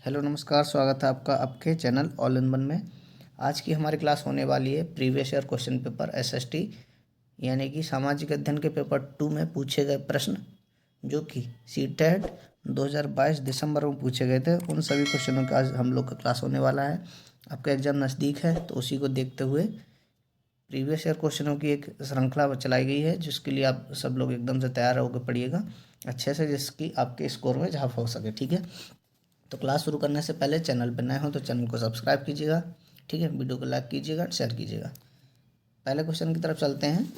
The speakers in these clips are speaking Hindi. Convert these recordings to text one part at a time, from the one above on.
हेलो नमस्कार, स्वागत है आपका आपके चैनल ऑल इन वन में। आज की हमारी क्लास होने वाली है previous year question paper SST यानी कि सामाजिक अध्ययन के पेपर 2 में पूछे गए प्रश्न जो कि सीटेट 2022 दिसंबर में पूछे गए थे। उन सभी क्वेश्चनों का आज हम लोग का क्लास होने वाला है। आपका एग्ज़ाम नज़दीक है तो उसी को देखते हुए प्रीवियस ईयर क्वेश्चनों की एक श्रृंखला चलाई गई है, जिसके लिए आप सब लोग एकदम से तैयार होकर पढ़िएगा अच्छे से, जिसकी आपके स्कोर में इजाफा हो सके। ठीक है, तो क्लास शुरू करने से पहले चैनल पर नए हो तो चैनल को सब्सक्राइब कीजिएगा। ठीक है, वीडियो को लाइक कीजिएगा, शेयर कीजिएगा। पहले क्वेश्चन की तरफ चलते हैं।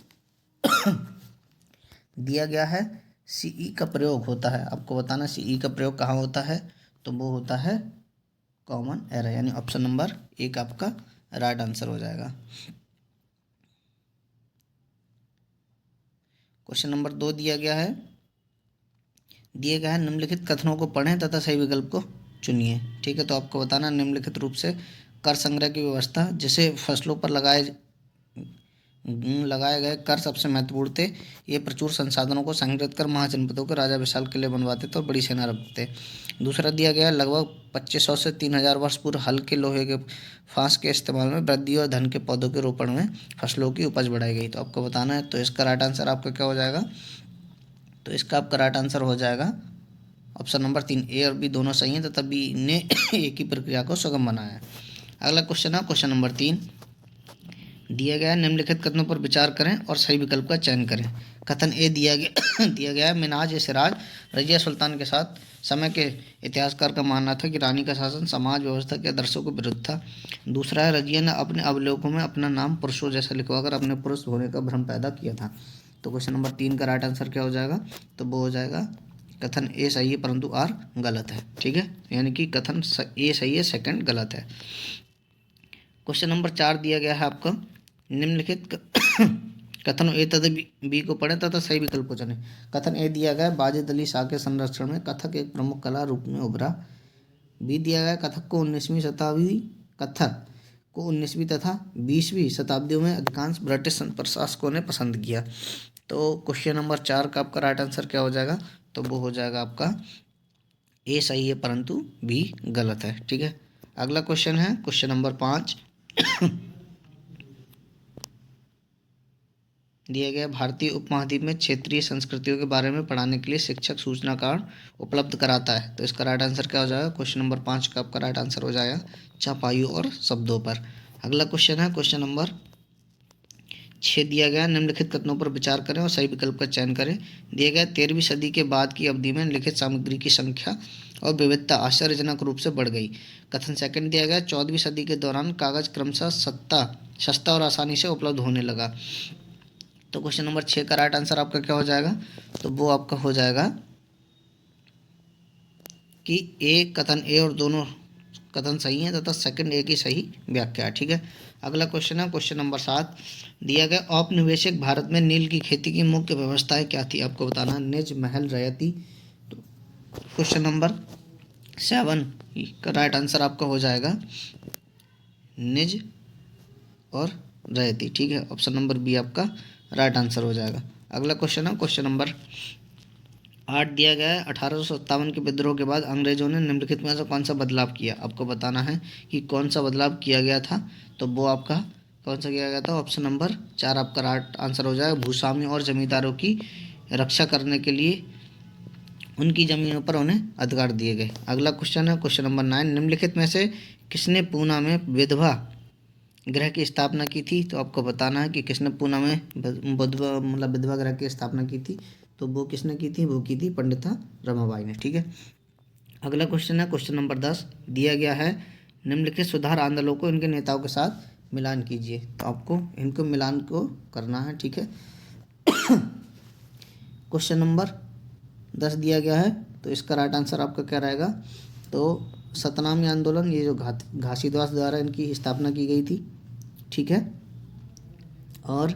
दिया गया है सीई का प्रयोग होता है, आपको बताना सीई का प्रयोग कहाँ होता है, तो वो होता है कॉमन एरर, यानी ऑप्शन नंबर 1 आपका राइट आंसर हो जाएगा। क्वेश्चन नंबर 2 दिया गया है निम्नलिखित कथनों को पढ़ें तथा सही विकल्प को चुनिए। ठीक है, तो आपको बताना निम्नलिखित रूप से कर संग्रह की व्यवस्था, जिसे फसलों पर लगाए गए कर सबसे महत्वपूर्ण थे। ये प्रचुर संसाधनों को संग्रहित कर महाजनपदों के राजा विशाल किले बनवाते थे और बड़ी सेना रखते थे। दूसरा दिया गया लगभग 2500 से 3000 वर्ष पूर्व हल्के लोहे के फांस के इस्तेमाल में वृद्धि और धन के पौधों के रोपण में फसलों की उपज बढ़ाई गई। तो आपको बताना है, तो इसका राइट आंसर आपका क्या हो जाएगा, तो इसका आपका राइट आंसर हो जाएगा ऑप्शन नंबर 3। ए और बी दोनों सही हैं तथा बी ने एक ही प्रक्रिया को सुगम बनाया है। अगला क्वेश्चन है क्वेश्चन नंबर 3। दिया गया है निम्नलिखित कथनों पर विचार करें और सही विकल्प का चयन करें। कथन ए दिया गया है मिनाज ए सिराज रजिया सुल्तान के साथ समय के इतिहासकार का मानना था कि रानी का शासन समाज व्यवस्था के आदर्शों के विरुद्ध था। दूसरा है रजिया ने अपने अवलोकों में अपना नाम पुरुषों जैसा लिखवाकर अपने पुरुष होने का भ्रम पैदा किया था। तो क्वेश्चन नंबर 3 का राइट आंसर क्या हो जाएगा, तो वो हो जाएगा कथन ए सही है परंतु आर गलत है। ठीक है, यानी कि कथन ए सही है, सेकंड गलत है। क्वेश्चन नंबर 4 दिया गया है आपका निम्नलिखित कथन ए तथा बी को पढ़ें तथा सही विकल्प को चुनें। कथन ए दिया गया बाजेद अली शाह के संरक्षण में कथक एक प्रमुख कला रूप में उभरा। बी दिया गया कथक को 19वीं तथा 20वीं शताब्दियों में अधिकांश ब्रिटिश प्रशासकों ने पसंद किया। तो क्वेश्चन नंबर 4 का आपका राइट आंसर क्या हो जाएगा, तो वो हो जाएगा आपका ए सही है परंतु बी गलत है। ठीक है, अगला क्वेश्चन है क्वेश्चन नंबर 5। दिया गया भारतीय उपमहाद्वीप में क्षेत्रीय संस्कृतियों के बारे में पढ़ाने के लिए शिक्षक सूचना कार्ड उपलब्ध कराता है। तो इसका राइट आंसर क्या हो जाएगा, क्वेश्चन नंबर 5 का आपका राइट आंसर हो जाएगा चौपाइयों और शब्दों पर। अगला क्वेश्चन है क्वेश्चन नंबर 6। दिया गया निम्नलिखित कथनों पर विचार करें और सही विकल्प का चयन करें। दिया गया 13वीं सदी के बाद की अवधि में लिखित सामग्री की संख्या और विविधता आश्चर्यजनक रूप से बढ़ गई। कथन सेकंड दिया गया 14वीं सदी के दौरान कागज क्रमशः सस्ता और आसानी से उपलब्ध होने लगा। तो क्वेश्चन नंबर 6 का राइट आंसर आपका क्या हो जाएगा, तो वो आपका हो जाएगा कि कथन ए और दोनों कथन सही हैं तथा सेकंड ए की सही व्याख्या है। ठीक है, अगला क्वेश्चन है क्वेश्चन नंबर 7। दिया गया औपनिवेशिक भारत में नील की खेती की मुख्य व्यवस्थाएं क्या थी, आपको बताना निज महल रैयती। तो क्वेश्चन नंबर 7 का राइट आंसर आपका हो जाएगा निज और रैयती। ठीक है, ऑप्शन नंबर बी आपका राइट आंसर हो जाएगा। अगला क्वेश्चन है क्वेश्चन नंबर 8। दिया गया है 1857 के विद्रोह के बाद अंग्रेजों ने निम्नलिखित में से कौन सा बदलाव किया, आपको बताना है कि कौन सा बदलाव किया गया था। तो वो आपका कौन सा किया गया था, ऑप्शन नंबर 4 आपका राइट आंसर हो जाएगा भूस्वामी और जमींदारों की रक्षा करने के लिए उनकी ज़मीनों पर उन्हें अधिकार दिए गए। अगला क्वेश्चन है क्वेश्चन नंबर 9। निम्नलिखित में से किसने पूना में विधवा गृह की स्थापना की थी, तो आपको बताना है कि किसने पूना में विधवा गृह की स्थापना की थी। तो वो किसने की थी, वो की थी पंडिता रमाबाई ने। ठीक है, अगला क्वेश्चन है क्वेश्चन नंबर 10। दिया गया है निम्नलिखित सुधार आंदोलनों को इनके नेताओं के साथ मिलान कीजिए। तो आपको इनको मिलान को करना है। ठीक है, क्वेश्चन नंबर 10 दिया गया है, तो इसका राइट आंसर आपका क्या रहेगा, तो सतनामी आंदोलन, ये जो घासीदास द्वारा इनकी स्थापना की गई थी। ठीक है, और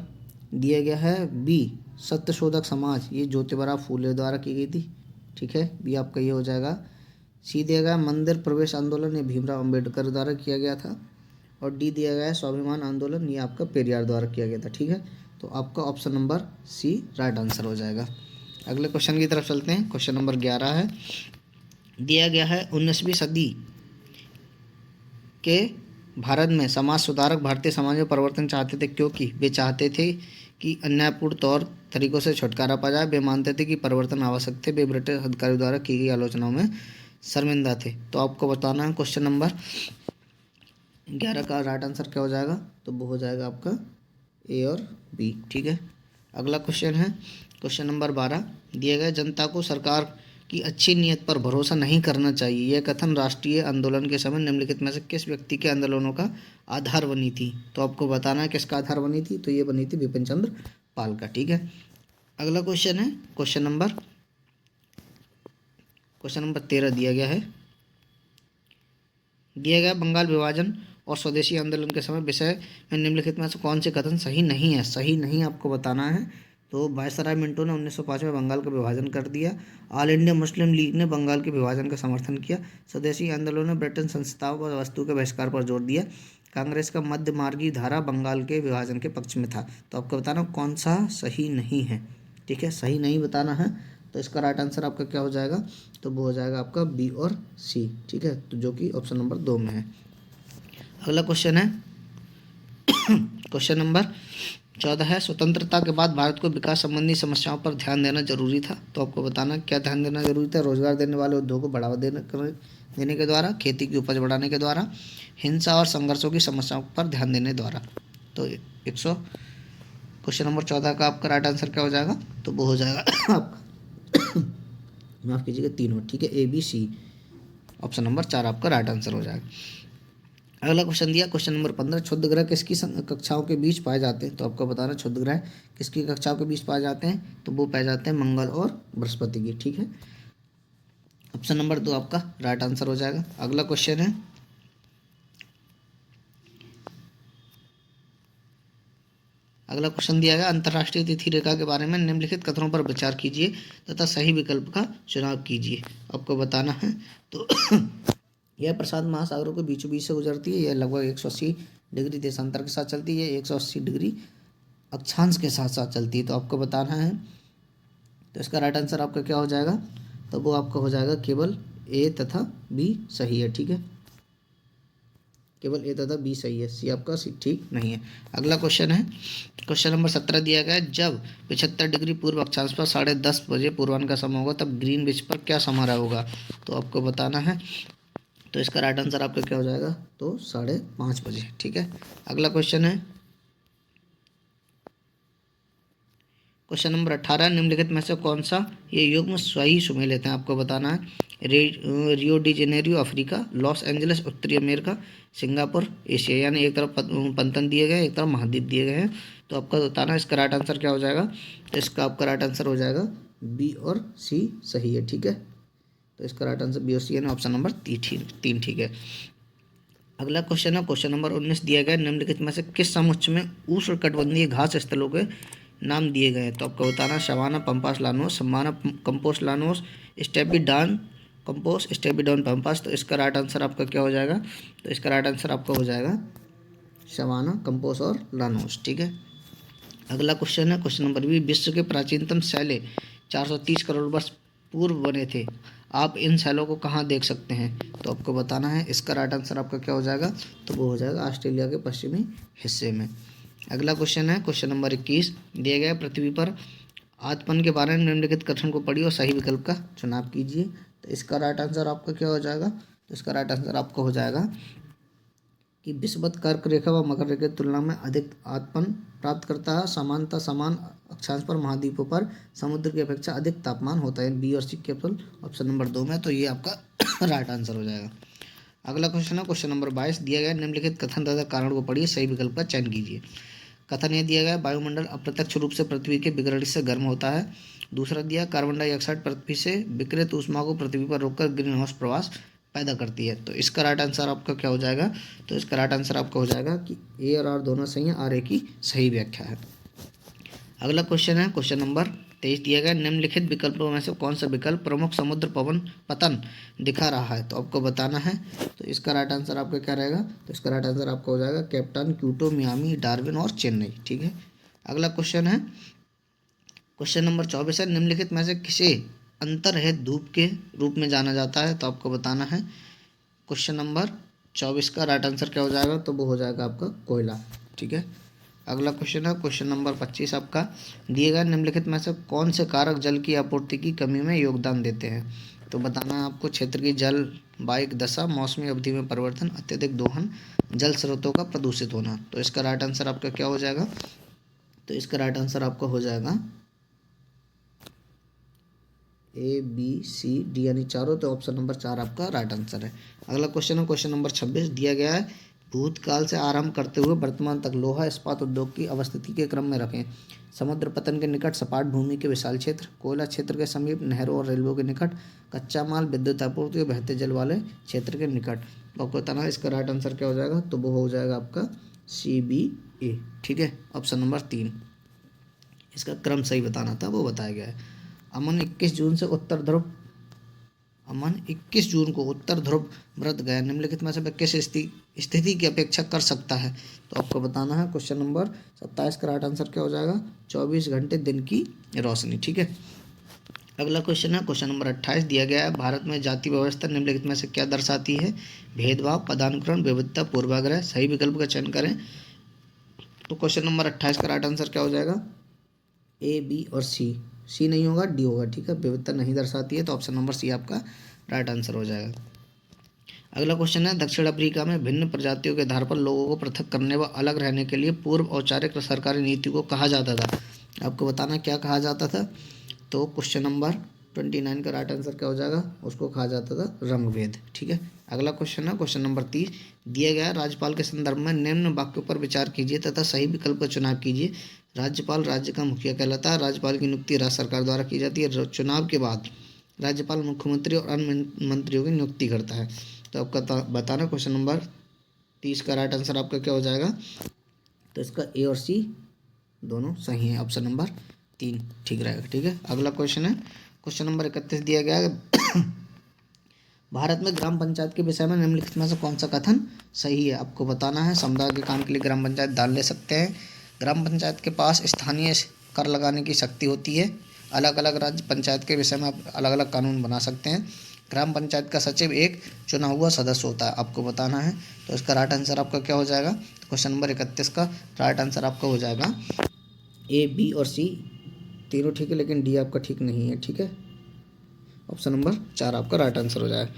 दिया गया है बी सत्यशोधक समाज, ये ज्योतिबा फूले द्वारा की गई थी। ठीक है, बी आपका ये हो जाएगा। सी दिया गया मंदिर प्रवेश आंदोलन, ये भीमराव अंबेडकर द्वारा किया गया था। और डी दिया गया है स्वाभिमान आंदोलन, ये आपका पेरियार द्वारा किया गया था। ठीक है, तो आपका option number C right answer हो जाएगा। अगले क्वेश्चन की तरफ चलते हैं। क्वेश्चन नंबर 11 है। दिया गया है 19वीं सदी के भारत में समाज सुधारक भारतीय समाज में परिवर्तन चाहते थे, क्योंकि वे चाहते थे कि अन्यायपूर्ण तौर तरीकों से छुटकारा पा जाए। वे मानते थे कि परिवर्तन आवश्यक थे। वे ब्रिटिश अधिकारियों द्वारा की गई आलोचनाओं में शर्मिंदा थे। तो आपको बताना है क्वेश्चन नंबर 11 का राइट आंसर क्या हो जाएगा, तो वो हो जाएगा आपका ए और बी। ठीक है, अगला क्वेश्चन है क्वेश्चन नंबर 12 दिया गया जनता को सरकार की अच्छी नीयत पर भरोसा नहीं करना चाहिए, यह कथन राष्ट्रीय आंदोलन के समय निम्नलिखित में से किस व्यक्ति के आंदोलनों का आधार बनी थी। तो आपको बताना है किसका आधार बनी थी, तो ये बनी थी विपिन चंद्र पाल का। ठीक है, अगला क्वेश्चन है क्वेश्चन नंबर 13 दिया गया है। दिया गया बंगाल विभाजन और स्वदेशी आंदोलन के समय विषय में निम्नलिखित में से कौन से कथन सही नहीं है। सही नहीं आपको बताना है। तो वायसराय मिंटो ने 1905 में बंगाल का विभाजन कर दिया। ऑल इंडिया मुस्लिम लीग ने बंगाल के विभाजन का समर्थन किया। स्वदेशी आंदोलन ने ब्रिटेन संस्थाओं और वस्तु के बहिष्कार पर जोर दिया। कांग्रेस का मध्य मार्गी धारा बंगाल के विभाजन के पक्ष में था। तो आपको बताना कौन सा सही नहीं है। ठीक है, सही नहीं बताना है। तो इसका राइट आंसर आपका क्या हो जाएगा, तो वो हो जाएगा आपका बी और सी। ठीक है, तो जो कि ऑप्शन नंबर 2 में है। अगला क्वेश्चन है क्वेश्चन नंबर 14 है स्वतंत्रता के बाद भारत को विकास संबंधी समस्याओं पर ध्यान देना जरूरी था। तो आपको बताना क्या ध्यान देना जरूरी था। रोजगार देने वाले उद्योग को बढ़ावा देने के द्वारा, खेती की उपज बढ़ाने के द्वारा, हिंसा और संघर्षों की समस्याओं पर ध्यान देने द्वारा। तो 100 क्वेश्चन नंबर 14 का आपका राइट आंसर क्या हो जाएगा, तो वो हो जाएगा आपका माफ़ कीजिएगा 3 ठीक है, A B C. Option number 4 आपका राइट आंसर हो जाएगा। अगला क्वेश्चन दिया क्वेश्चन नंबर 15 क्षुद्र ग्रह किसकी कक्षाओं के बीच पाए जाते हैं। तो आपको बताना क्षुद्र ग्रह किसकी कक्षाओं के बीच पाए जाते हैं, तो वो पाए जाते हैं मंगल और बृहस्पति की। ठीक है, ऑप्शन नंबर 2 आपका राइट आंसर हो जाएगा। अगला क्वेश्चन है अगला क्वेश्चन दिया गया अंतर्राष्ट्रीय तिथि रेखा के बारे में निम्नलिखित कथनों पर विचार कीजिए तथा सही विकल्प का चुनाव कीजिए। आपको बताना है। तो यह प्रशांत महासागरों के बीचों बीच से गुजरती है। यह लगभग 180 डिग्री देशांतर के साथ चलती है। 180 डिग्री अक्षांश के साथ साथ चलती है। तो आपको बताना है। तो इसका राइट आंसर आपका क्या हो जाएगा, तो वो आपका हो जाएगा केवल ए तथा बी सही है। ठीक है, केवल ए तथा बी सही है, सी आपका ठीक नहीं है। अगला क्वेश्चन है क्वेश्चन नंबर 17 दिया गया है जब 75 डिग्री पूर्व अक्षांश पर 10:30 बजे पूर्वाह्न का समय होगा तब ग्रीनविच पर क्या समारोह होगा। तो आपको बताना है। तो इसका राइट आंसर आपका क्या हो जाएगा, तो 5:30 बजे। ठीक है, अगला क्वेश्चन है क्वेश्चन नंबर 18 निम्नलिखित में से कौन सा ये युग्म सही सुमेलित है। आपको बताना है। Rio de Janeiro Africa, Los Angeles उत्तरी अमेरिका, सिंगापुर एशिया। यानी एक तरफ पंतन दिए गए, एक तरफ महाद्वीप दिए गए हैं। तो आपका बताना है इसका राइट आंसर क्या हो जाएगा। तो इसका आपका राइट आंसर हो जाएगा बी और सी सही है। ठीक है, तो इसका राइट आंसर बी और सी है, ऑप्शन नंबर 3 ठीक है। अगला क्वेश्चन है क्वेश्चन नंबर 19 दिया गया निम्नलिखित में से किस समुच्चय में उष्णकटिबंधीय घास स्थलों के नाम दिए गए हैं। तो आपको बताना savanna pampas llanos, savanna campos llanos, स्टेपिडान कंपोस्ट, स्टेपिडॉन पम्पास। तो इसका राइट आंसर आपका क्या हो जाएगा, तो इसका राइट आंसर आपका हो जाएगा सवाना कंपोस्ट और लानोस। ठीक है, अगला क्वेश्चन है क्वेश्चन नंबर 20 विश्व के प्राचीनतम शैले 430 करोड़ वर्ष पूर्व बने थे। आप इन शैलों को कहाँ देख सकते हैं। तो आपको बताना है। इसका राइट आंसर आपका क्या हो जाएगा, तो वो हो जाएगा ऑस्ट्रेलिया के पश्चिमी हिस्से में। अगला क्वेश्चन है क्वेश्चन नंबर 21 दिया गया पृथ्वी पर आत्मन के बारे में निम्नलिखित कथन को पढ़िए और सही विकल्प का चुनाव कीजिए। तो इसका राइट आंसर आपका क्या हो जाएगा, तो इसका राइट आंसर आपका हो जाएगा कि विषुवत कर्क रेखा व मकर रेखा की तुलना में अधिक आत्मन प्राप्त करता है। समानता समान अक्षांश पर महाद्वीपों पर समुद्र की अपेक्षा अधिक तापमान होता है। बी और सी केवल ऑप्शन नंबर 2 में, तो ये आपका राइट आंसर हो जाएगा। अगला क्वेश्चन है क्वेश्चन नंबर 22 दिया गया निम्नलिखित कथन तथा कारण को पढ़िए सही विकल्प का चयन कीजिए। कथन ये दिया गया वायुमंडल अप्रत्यक्ष रूप से पृथ्वी के विकिरण से गर्म होता है। दूसरा दिया कार्बन डाइऑक्साइड पृथ्वी से विकिरित ऊष्मा को पृथ्वी पर रोककर ग्रीन हाउस प्रवास पैदा करती है। तो इसका राइट आंसर आपका क्या हो जाएगा, तो इसका राइट आंसर आपका हो जाएगा कि ए और आर दोनों सही है, आर ए की सही व्याख्या है। अगला क्वेश्चन है क्वेश्चन नंबर 23 दिया गया निम्नलिखित विकल्पों में से कौन सा विकल्प प्रमुख समुद्र पवन पतन दिखा रहा है। तो आपको बताना है। तो इसका राइट आंसर आपका क्या रहेगा, तो इसका राइट आंसर आपका हो जाएगा कैप्टन, क्यूटो, मियामी, डार्विन और चेन्नई। ठीक है, अगला क्वेश्चन है क्वेश्चन नंबर 24 है निम्नलिखित में से किसे अंतर्रहित धूप के रूप में जाना जाता है। तो आपको बताना है। क्वेश्चन नंबर 24 का राइट आंसर क्या हो जाएगा, तो वो हो जाएगा आपका कोयला। ठीक है, अगला क्वेश्चन है क्वेश्चन नंबर 25 आपका। दिए गए निम्नलिखित में से कौन से कारक जल की आपूर्ति की कमी में योगदान देते हैं। तो बताना है आपको क्षेत्र की जल वायिक दशा, मौसमी अवधि में परिवर्तन, अत्यधिक दोहन, जल स्रोतों का प्रदूषित होना। तो इसका राइट आंसर आपका क्या हो जाएगा, तो इसका राइट आंसर आपका हो जाएगा ए बी सी डी यानी चारों, तो ऑप्शन नंबर 4 आपका राइट आंसर है। अगला क्वेश्चन है क्वेश्चन नंबर 26। दिया गया है भूतकाल से आरंभ करते हुए वर्तमान तक लोहा इस्पात उद्योग की अवस्थिति के क्रम में रखें। समुद्र पतन के निकट, सपाट भूमि के विशाल क्षेत्र, कोयला क्षेत्र के समीप, नहरों और रेलवे के निकट, कच्चा माल, विद्युत आपूर्ति और बहते जल वाले क्षेत्र के निकट। तो आपको बताना है इसका राइट आंसर क्या हो जाएगा, तो वो हो जाएगा आपका CBA। ठीक है, ऑप्शन नंबर 3। इसका क्रम सही बताना था, वो बताया गया है। अमन 21 जून से उत्तर ध्रुव अमन 21 जून को उत्तर ध्रुव व्रत गया, निम्नलिखित में से वह किस स्थिति की अपेक्षा कर सकता है। तो आपको बताना है क्वेश्चन नंबर 27 का राइट आंसर क्या हो जाएगा, 24 घंटे दिन की रोशनी। ठीक है, अगला क्वेश्चन है क्वेश्चन नंबर 28। दिया गया है भारत में जाति व्यवस्था निम्नलिखित में से क्या दर्शाती है। भेदभाव, पदानुक्रम, विविधता, पूर्वाग्रह। सही विकल्प का चयन करें। तो क्वेश्चन नंबर 28 का राइट आंसर क्या हो जाएगा, A, B और C नहीं होगा, D होगा। ठीक है, विविधता नहीं दर्शाती है, तो ऑप्शन नंबर C आपका राइट आंसर हो जाएगा। अगला क्वेश्चन है दक्षिण अफ्रीका में भिन्न प्रजातियों के आधार पर लोगों को पृथक करने व अलग रहने के लिए पूर्व औपचारिक सरकारी नीति को कहा जाता था। आपको बताना क्या कहा जाता था। तो क्वेश्चन नंबर 29 का राइट आंसर क्या हो जाएगा, उसको कहा जाता था रंगभेद। ठीक है, अगला क्वेश्चन है क्वेश्चन नंबर 30। दिया गया राज्यपाल के संदर्भ में निम्न वाक्यों पर विचार कीजिए तथा सही विकल्प का चुनाव कीजिए। राज्यपाल राज्य का मुखिया कहलाता है। राज्यपाल की नियुक्ति राज्य सरकार द्वारा की जाती है। चुनाव के बाद राज्यपाल मुख्यमंत्री और अन्य मंत्रियों की नियुक्ति करता है। तो आपका बताना क्वेश्चन नंबर 30 का राइट आंसर आपका क्या हो जाएगा, तो इसका A और C दोनों सही हैं, ऑप्शन नंबर 3 ठीक रहेगा। ठीक है, अगला क्वेश्चन है क्वेश्चन नंबर 31। दिया गया है भारत में ग्राम पंचायत के विषय में निम्नलिखित में से कौन सा कथन सही है। आपको बताना है समुदाय के काम के लिए ग्राम पंचायत दान ले सकते हैं। ग्राम पंचायत के पास स्थानीय कर लगाने की शक्ति होती है। अलग अलग राज्य पंचायत के विषय में आप अलग अलग कानून बना सकते हैं। ग्राम पंचायत का सचिव एक चुना हुआ सदस्य होता है। आपको बताना है, तो इसका राइट आंसर आपका क्या हो जाएगा, क्वेश्चन नंबर 31 का राइट आंसर आपका हो जाएगा A, B और C तीनों ठीक है, लेकिन D आपका ठीक नहीं है। ठीक है, ऑप्शन नंबर 4 आपका राइट आंसर हो जाएगा।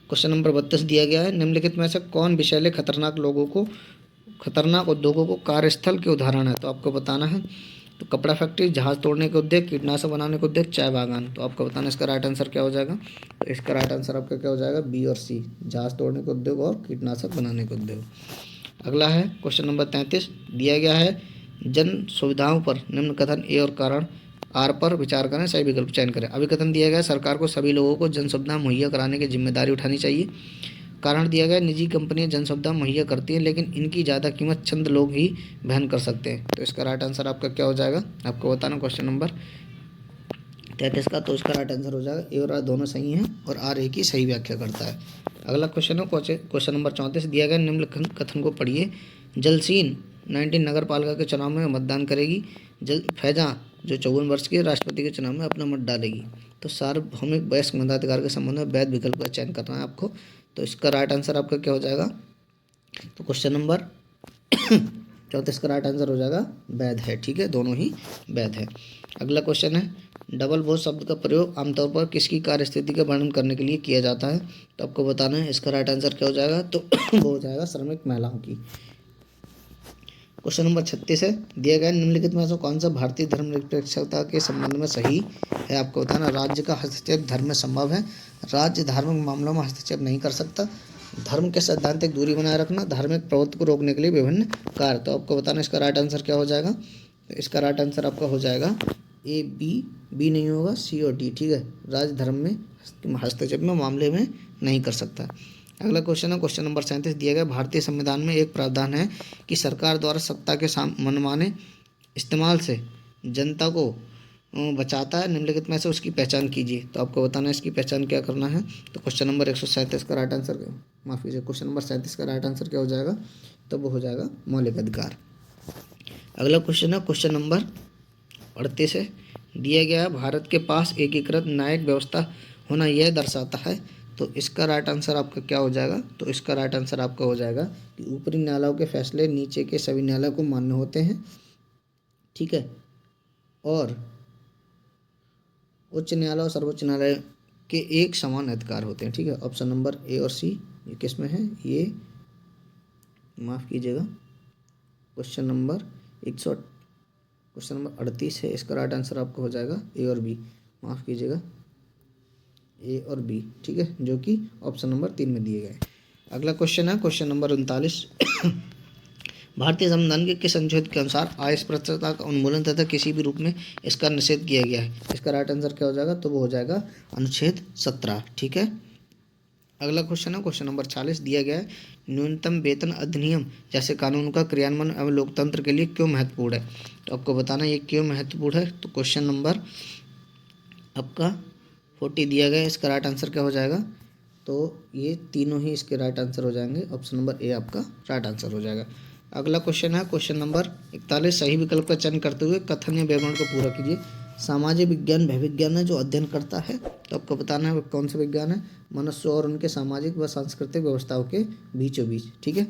क्वेश्चन नंबर 32 दिया गया है निम्नलिखित में से कौन विषैले खतरनाक उद्योगों को कार्यस्थल के उदाहरण है। तो आपको बताना है, तो कपड़ा फैक्ट्री, जहाज तोड़ने के उद्योग, कीटनाशक बनाने के उद्योग, चाय बागान। तो आपको बताना इसका राइट आंसर क्या हो जाएगा, तो इसका राइट आंसर आपका क्या हो जाएगा, B और C, जहाज तोड़ने के उद्योग और कीटनाशक बनाने के उद्योग। अगला है क्वेश्चन नंबर 33। दिया गया है जन सुविधाओं पर निम्न कथन A और कारण R पर विचार करें, सही विकल्प चयन करें। अभिकथन दिया गया सरकार को सभी लोगों को जन सुविधा मुहैया कराने की जिम्मेदारी उठानी चाहिए। कारण दिया गया निजी कंपनियां जन सुविधा मुहैया करती हैं, लेकिन इनकी ज़्यादा कीमत चंद लोग ही वहन कर सकते हैं। तो इसका राइट आंसर आपका क्या हो जाएगा, आपको बताना क्वेश्चन नंबर 33 का, तो इसका राइट आंसर हो जाएगा A और R दोनों सही हैं और R A की सही व्याख्या करता है। अगला क्वेश्चन है क्वेश्चन नंबर 34। दिया गया निम्न कथन को पढ़िए। जलसीन 19 नगर पालिका के चुनाव में मतदान करेगी। फैजा जो 54 वर्ष की राष्ट्रपति के चुनाव में अपना मत डालेगी। तो सार्वभौमिक वयस्क मताधिकार के संबंध में वैध विकल्प का चयन करना है आपको। तो इसका राइट आंसर आपका क्या हो जाएगा, तो क्वेश्चन नंबर 34 का राइट आंसर हो जाएगा वैध है। ठीक है, दोनों ही वैध है। अगला क्वेश्चन है डबल बोझ शब्द का प्रयोग आमतौर पर किसकी कार्यस्थिति का वर्णन करने के लिए किया जाता है। तो आपको बताना है इसका राइट आंसर क्या हो जाएगा, तो वो हो जाएगा श्रमिक महिलाओं की। क्वेश्चन नंबर 36 है। दिया गया निम्नलिखित में से कौन सा भारतीय धर्मनिरपेक्षता के संबंध में सही है। आपको बताना राज्य का हस्तक्षेप धर्म में संभव है। राज्य धार्मिक मामलों में हस्तक्षेप नहीं कर सकता। धर्म के सैद्धांतिक दूरी बनाए रखना, धार्मिक प्रवृत्ति को रोकने के लिए विभिन्न कार्य। तो आपको बताना इसका राइट आंसर क्या हो जाएगा, तो इसका राइट आंसर आपका हो जाएगा A, B नहीं होगा, C और D। ठीक है, राज्य धर्म में हस्तक्षेप में मामले में नहीं कर सकता। अगला क्वेश्चन है क्वेश्चन नंबर 37। दिया गया भारतीय संविधान में एक प्रावधान है कि सरकार द्वारा सत्ता के मनमाने इस्तेमाल से जनता को बचाता है। निम्नलिखित में से उसकी पहचान कीजिए। तो आपको बताना है इसकी पहचान क्या करना है। तो क्वेश्चन नंबर 137 का राइट आंसर, माफ़ कीजिए, क्वेश्चन नंबर 37 का राइट आंसर क्या हो जाएगा, तो वो हो जाएगा मौलिक अधिकार। अगला क्वेश्चन है क्वेश्चन नंबर 38 है। दिया गया भारत के पास एकीकृत न्यायिक व्यवस्था होना यह दर्शाता है। तो इसका राइट आंसर आपका क्या हो जाएगा? तो इसका राइट आंसर आपका हो जाएगा कि ऊपरी न्यायालयों के फैसले नीचे के सभी न्यायालयों को मान्य होते हैं, ठीक है, और उच्च न्यायालय और सर्वोच्च न्यायालय के एक समान अधिकार होते हैं, ठीक है। ऑप्शन नंबर ए और सी ये किस में है? ये माफ़ कीजिएगा, क्वेश्चन नंबर 38 है, इसका राइट आंसर आपका हो जाएगा ए और बी, माफ़ कीजिएगा, ए और बी, ठीक है, जो कि ऑप्शन नंबर 3 में दिए गए। अगला क्वेश्चन है क्वेश्चन नंबर 39। भारतीय संविधान के किस अनुच्छेद के अनुसार अस्पृश्यता का उन्मूलन तथा किसी भी रूप में इसका निषेध किया गया है? इसका राइट आंसर क्या हो जाएगा? तो वो हो जाएगा अनुच्छेद 17, ठीक है। अगला क्वेश्चन है क्वेश्चन नंबर 40 दिया गया है, न्यूनतम वेतन अधिनियम जैसे कानून का क्रियान्वयन एवं लोकतंत्र के लिए क्यों महत्वपूर्ण है? तो आपको बताना ये क्यों महत्वपूर्ण है। तो क्वेश्चन नंबर आपका 40 दिया गया है, इसका राइट आंसर क्या हो जाएगा? तो ये तीनों ही इसके राइट आंसर हो जाएंगे, ऑप्शन नंबर ए आपका राइट आंसर हो जाएगा। अगला क्वेश्चन है क्वेश्चन नंबर 41, सही विकल्प का चयन करते हुए कथन या विवरण को पूरा कीजिए। सामाजिक विज्ञान वह विज्ञान है जो अध्ययन करता है, तो आपको बताना है वो कौन सा विज्ञान है? मनुष्य और उनके सामाजिक व सांस्कृतिक व्यवस्थाओं के बीचों बीच, ठीक है।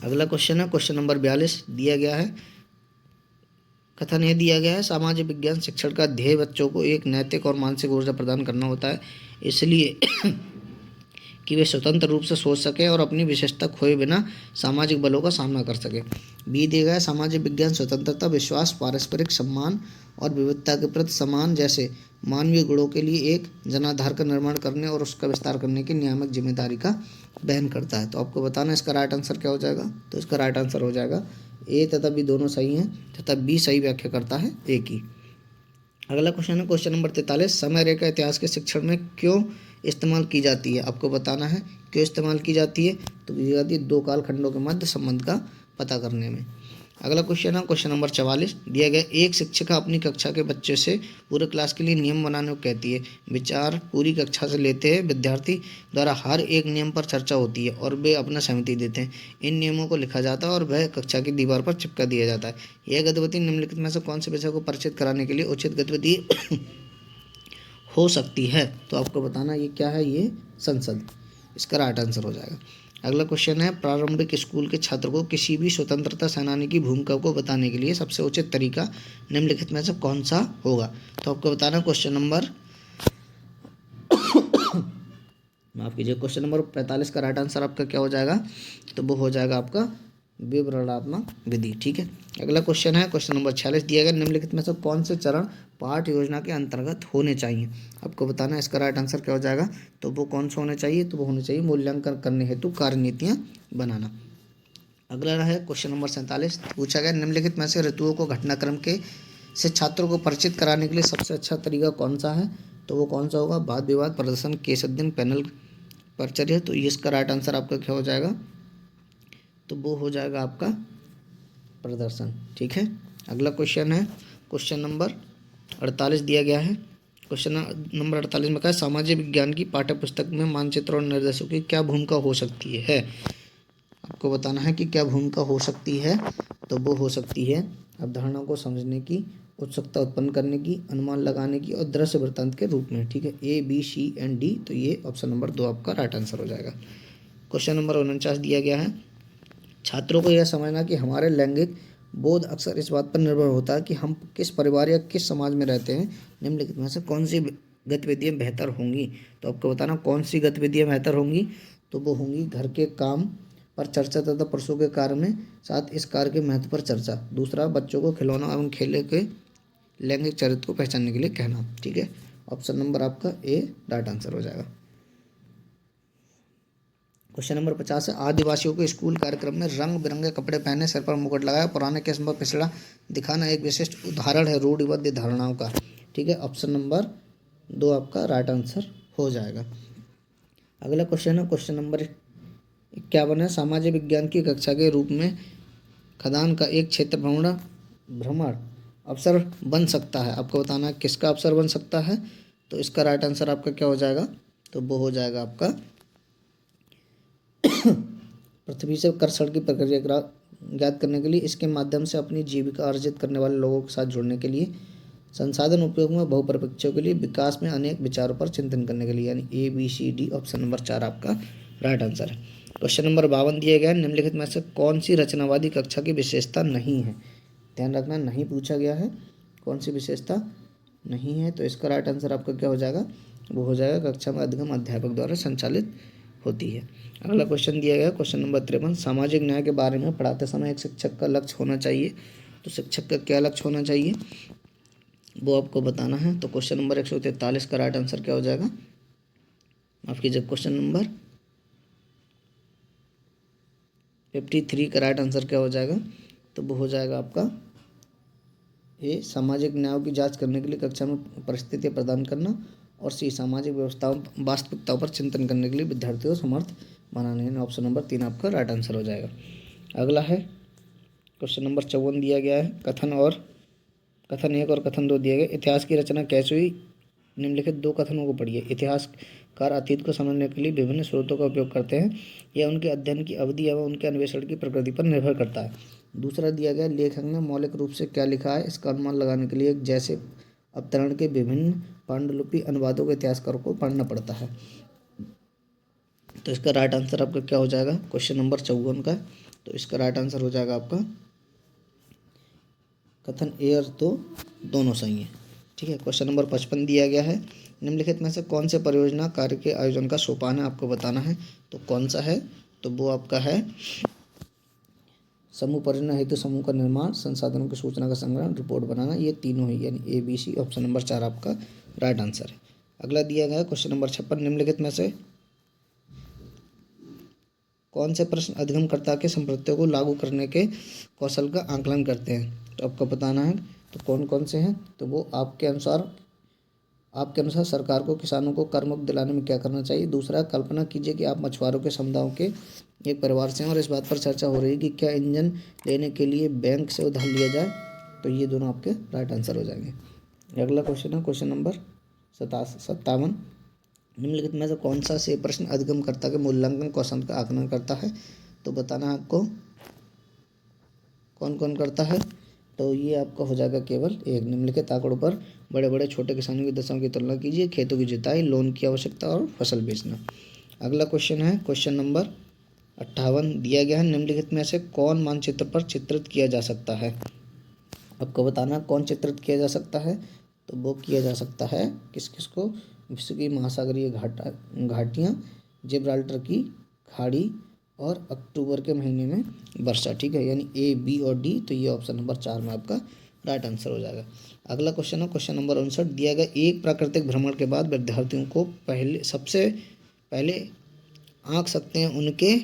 अगला क्वेश्चन है क्वेश्चन नंबर 42 दिया गया है, कथन यह दिया गया है, सामाजिक विज्ञान शिक्षण का ध्येय बच्चों को एक नैतिक और मानसिक ऊर्जा प्रदान करना होता है, इसलिए कि वे स्वतंत्र रूप से सोच सकें और अपनी विशेषता खोए बिना सामाजिक बलों का सामना कर सकें। बी दिया गया है, सामाजिक विज्ञान स्वतंत्रता, विश्वास, पारस्परिक सम्मान और विविधता के प्रति सम्मान जैसे मानवीय गुणों के लिए एक जनाधार का निर्माण करने और उसका विस्तार करने की नियामक जिम्मेदारी का वहन करता है। तो आपको बताना इसका राइट आंसर क्या हो जाएगा? तो इसका राइट आंसर हो जाएगा ए तथा बी दोनों सही हैं तथा बी सही व्याख्या करता है ए की। अगला क्वेश्चन है क्वेश्चन नंबर 43, समय रेखा इतिहास के शिक्षण में क्यों इस्तेमाल की जाती है? आपको बताना है क्यों इस्तेमाल की जाती है। तो की जाती है दो कालखंडों के मध्य संबंध का पता करने में। अगला क्वेश्चन है क्वेश्चन नंबर 44 दिया गया, एक शिक्षिका अपनी कक्षा के बच्चे से पूरे क्लास के लिए नियम बनाने को कहती है, विचार पूरी कक्षा से लेते हैं, विद्यार्थी द्वारा हर एक नियम पर चर्चा होती है और वे अपना सहमति देते हैं, इन नियमों को लिखा जाता है और वह कक्षा की दीवार पर चिपका दिया जाता है। यह गतिविधि निम्नलिखित में से कौन से विषय को परिचित कराने के लिए उचित गतिविधि हो सकती है? तो आपको बताना ये क्या है? ये संसद, इसका राइट आंसर हो जाएगा। अगला क्वेश्चन है, प्रारंभिक स्कूल के छात्र को किसी भी स्वतंत्रता सेनानी की भूमिका को बताने के लिए सबसे उचित तरीका निम्नलिखित में से कौन सा होगा? तो आपको बताना क्वेश्चन नंबर माफ कीजिए क्वेश्चन नंबर 45 का राइट आंसर आपका क्या हो जाएगा? तो वो हो जाएगा आपका विवरणात्मक विधि, ठीक है। अगला क्वेश्चन है क्वेश्चन नंबर 46 दिया गया, निम्नलिखित में से कौन से चरण पाठ योजना के अंतर्गत होने चाहिए? आपको बताना है इसका राइट आंसर क्या हो जाएगा? तो वो कौन से होने चाहिए? तो वो होने चाहिए मूल्यांकन करने हेतु कार्यनीतियाँ बनाना। अगला है क्वेश्चन नंबर 47 पूछा गया, निम्नलिखित में से ऋतुओं को घटनाक्रम के से छात्रों को परिचित कराने के लिए सबसे अच्छा तरीका कौन सा है? तो वो कौन सा होगा? वाद विवाद, प्रदर्शन, केस अध्ययन, पैनल परिचर्या। तो इसका राइट आंसर आपका क्या हो जाएगा? तो वो हो जाएगा आपका प्रदर्शन, ठीक है। अगला क्वेश्चन है क्वेश्चन नंबर 48 दिया गया है, क्वेश्चन नंबर 48 में कहा, सामाजिक विज्ञान की पाठ्य पुस्तक में मानचित्र और निर्देशों की क्या भूमिका हो सकती है? आपको बताना है कि क्या भूमिका हो सकती है। तो वो हो सकती है अवधारणाओं को समझने की, उत्सुकता उत्पन्न करने की, अनुमान लगाने की और दृश्य वृत्तांत के रूप में, ठीक है। A B C and D, तो ये ऑप्शन नंबर 2 आपका राइट आंसर हो जाएगा। क्वेश्चन नंबर 49 दिया गया है, छात्रों को यह समझना कि हमारे लैंगिक बोध अक्सर इस बात पर निर्भर होता है कि हम किस परिवार या किस समाज में रहते हैं, निम्नलिखित में से कौन सी गतिविधियाँ बेहतर होंगी? तो आपको बताना कौन सी गतिविधियाँ बेहतर होंगी। तो वो होंगी घर के काम पर चर्चा तथा पुरुषों के कार्य में साथ इस कार्य के महत्व पर चर्चा। दूसरा, बच्चों को खिलौना एवं खेल के लैंगिक चरित्र को पहचानने के लिए कहना, ठीक है। ऑप्शन नंबर आपका ए राइट आंसर हो जाएगा। क्वेश्चन नंबर 50 है, आदिवासियों के स्कूल कार्यक्रम में रंग बिरंगे कपड़े पहने, सिर पर मुकुट लगाया, पुराने किस्म पर पिछड़ा दिखाना एक विशिष्ट उदाहरण है रूढ़िबद्ध धारणाओं का, ठीक है। ऑप्शन नंबर 2 आपका राइट आंसर हो जाएगा। अगला क्वेश्चन है क्वेश्चन नंबर 51 है, सामाजिक विज्ञान की कक्षा के रूप में खदान का एक क्षेत्र भ्रमण अवसर बन सकता है। आपको बताना है किसका अवसर बन सकता है। तो इसका राइट आंसर आपका क्या हो जाएगा? तो वो हो जाएगा आपका पृथ्वी से कर्षण की प्रक्रिया ज्ञात करने के लिए, इसके माध्यम से अपनी जीविका अर्जित करने वाले लोगों के साथ जुड़ने के लिए, संसाधन उपयोग में बहुपरपक्षीयों के लिए विकास में अनेक विचारों पर चिंतन करने के लिए, यानी ABCD ऑप्शन नंबर 4 आपका राइट आंसर है। क्वेश्चन नंबर 52 दिया गया है, निम्नलिखित में से कौन सी रचनावादी कक्षा की विशेषता नहीं है। ध्यान रखना, नहीं पूछा गया है, कौन सी विशेषता नहीं है। तो इसका राइट आंसर आपका क्या हो जाएगा, वो हो जाएगा कक्षा में अधिगम अध्यापक द्वारा संचालित होती है। अगला क्वेश्चन दिया गया क्वेश्चन नंबर 53, सामाजिक न्याय के बारे में पढ़ाते समय एक शिक्षक का लक्ष्य होना चाहिए। तो शिक्षक का क्या लक्ष्य होना चाहिए वो आपको बताना है। तो क्वेश्चन नंबर 143 का राइट आंसर क्या हो जाएगा, माफ कीजिए, क्वेश्चन नंबर 53 का राइट आंसर क्या हो जाएगा, तो वो हो जाएगा आपका ए, सामाजिक न्याय की जांच करने के लिए कक्षा में परिस्थितियां प्रदान करना, और सी, सामाजिक व्यवस्थाओं वास्तविकताओं पर चिंतन करने के लिए विद्यार्थियों को समर्थ बनाने। ऑप्शन नंबर 3 आपका राइट आंसर हो जाएगा। अगला है क्वेश्चन नंबर 54 दिया गया है, कथन 1 और कथन 2 दिए गए, इतिहास की रचना कैसे हुई, निम्नलिखित दो कथनों को पढ़िए। इतिहासकार अतीत को समझने के लिए विभिन्न स्रोतों का उपयोग करते हैं, यह उनके अध्ययन की अवधि एवं उनके अन्वेषण की प्रकृति पर निर्भर करता है। दूसरा दिया गया, लेखक ने मौलिक रूप से क्या लिखा है, इसका अनुमान लगाने के लिए जैसे अवतरण के विभिन्न पांडुलिपि अनुवादों को इतिहासकारों को पढ़ना पड़ता है। तो इसका राइट आंसर आपका क्या हो जाएगा, क्वेश्चन नंबर 54 का। तो इसका राइट आंसर हो जाएगा आपका कथन ए और 2 दोनों सही हैं। ठीक है। क्वेश्चन नंबर 55 दिया गया है, निम्नलिखित में से कौन से परियोजना कार्य के आयोजन का सोपान है, आपको बताना है। तो कौन सा है, तो वो आपका है समूह परियोजना हेतु समूह का निर्माण, संसाधनों की सूचना का संग्रहण, रिपोर्ट बनाना, ये तीनों ही, यानी ABC ऑप्शन नंबर 4 आपका राइट आंसर है। अगला दिया गया है क्वेश्चन नंबर 56, निम्नलिखित में से कौन से प्रश्न अधिगमकर्ता के संप्रत्यों को लागू करने के कौशल का आंकलन करते हैं, तो आपको बताना है। तो कौन कौन से हैं, तो वो आपके अनुसार सरकार को किसानों को कर मुक्त दिलाने में क्या करना चाहिए। दूसरा, कल्पना कीजिए कि आप मछुआरों के समुदायों के एक परिवार से हैं और इस बात पर चर्चा हो रही है कि क्या इंजन लेने के लिए बैंक से उधार लिया जाए। तो ये दोनों आपके राइट आंसर हो जाएंगे। अगला क्वेश्चन है क्वेश्चन नंबर 57, निम्नलिखित में से कौन सा से प्रश्न अधिगमकर्ता के मूल्यांकन कौशल का आकलन करता है, तो बताना है आपको कौन कौन करता है। तो ये आपका हो जाएगा केवल एक, निम्नलिखित आंकड़ों पर बड़े बड़े छोटे किसानों की दशाओं की तुलना कीजिए, खेतों की जुताई, लोन की आवश्यकता और फसल बेचना। अगला क्वेश्चन है क्वेश्चन नंबर 58 दिया गया है, निम्नलिखित में से कौन मानचित्र पर चित्रित किया जा सकता है, आपको बताना कौन चित्रित किया जा सकता है। तो वो किया जा सकता है किस किस को, विश्व की महासागरीय घाटियाँ, जिब्राल्टर की खाड़ी और अक्टूबर के महीने में वर्षा। ठीक है, यानी A, B और D, तो ये ऑप्शन नंबर 4 में आपका राइट आंसर हो जाएगा। अगला क्वेश्चन है क्वेश्चन नंबर 59 दिया गया, एक प्राकृतिक भ्रमण के बाद विद्यार्थियों को सबसे पहले आंक सकते हैं उनके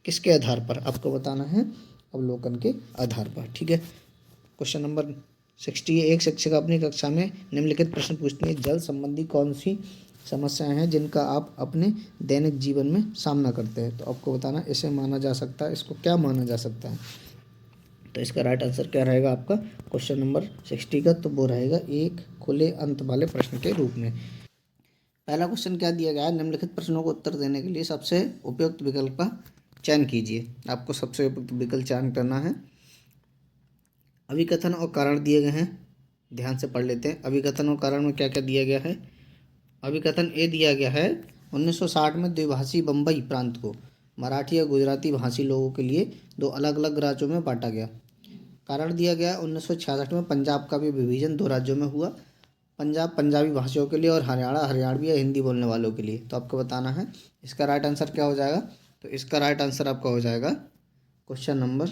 किसके आधार पर, आपको बताना है अवलोकन के आधार पर। ठीक है। क्वेश्चन नंबर 60, एक शिक्षक अपनी कक्षा में निम्नलिखित प्रश्न पूछते हैं, जल संबंधी कौन सी समस्याएं हैं जिनका आप अपने दैनिक जीवन में सामना करते हैं। तो आपको बताना इसे माना जा सकता है, इसको क्या माना जा सकता है। तो इसका राइट आंसर क्या रहेगा आपका क्वेश्चन नंबर 60 का, तो वो रहेगा एक खुले अंत वाले प्रश्न के रूप में। पहला क्वेश्चन क्या दिया गया है, निम्नलिखित प्रश्नों को उत्तर देने के लिए सबसे उपयुक्त विकल्प का चयन कीजिए। आपको सबसे उपयुक्त विकल्प चयन करना है। अभिकथन और कारण दिए गए हैं, ध्यान से पढ़ लेते हैं। अभिकथन और कारण में क्या क्या दिया गया है। अभिकथन ए दिया गया है, 1960 में द्विभाषी बम्बई प्रांत को मराठी और गुजराती भाषी लोगों के लिए दो अलग अलग राज्यों में बांटा गया। कारण दिया गया 1966 में पंजाब का भी विभाजन दो राज्यों में हुआ, पंजाब पंजाबी भाषियों के लिए और हरियाणा हरियाणवी या हिंदी बोलने वालों के लिए। तो आपको बताना है इसका राइट आंसर क्या हो जाएगा। तो इसका राइट आंसर आपका हो जाएगा क्वेश्चन नंबर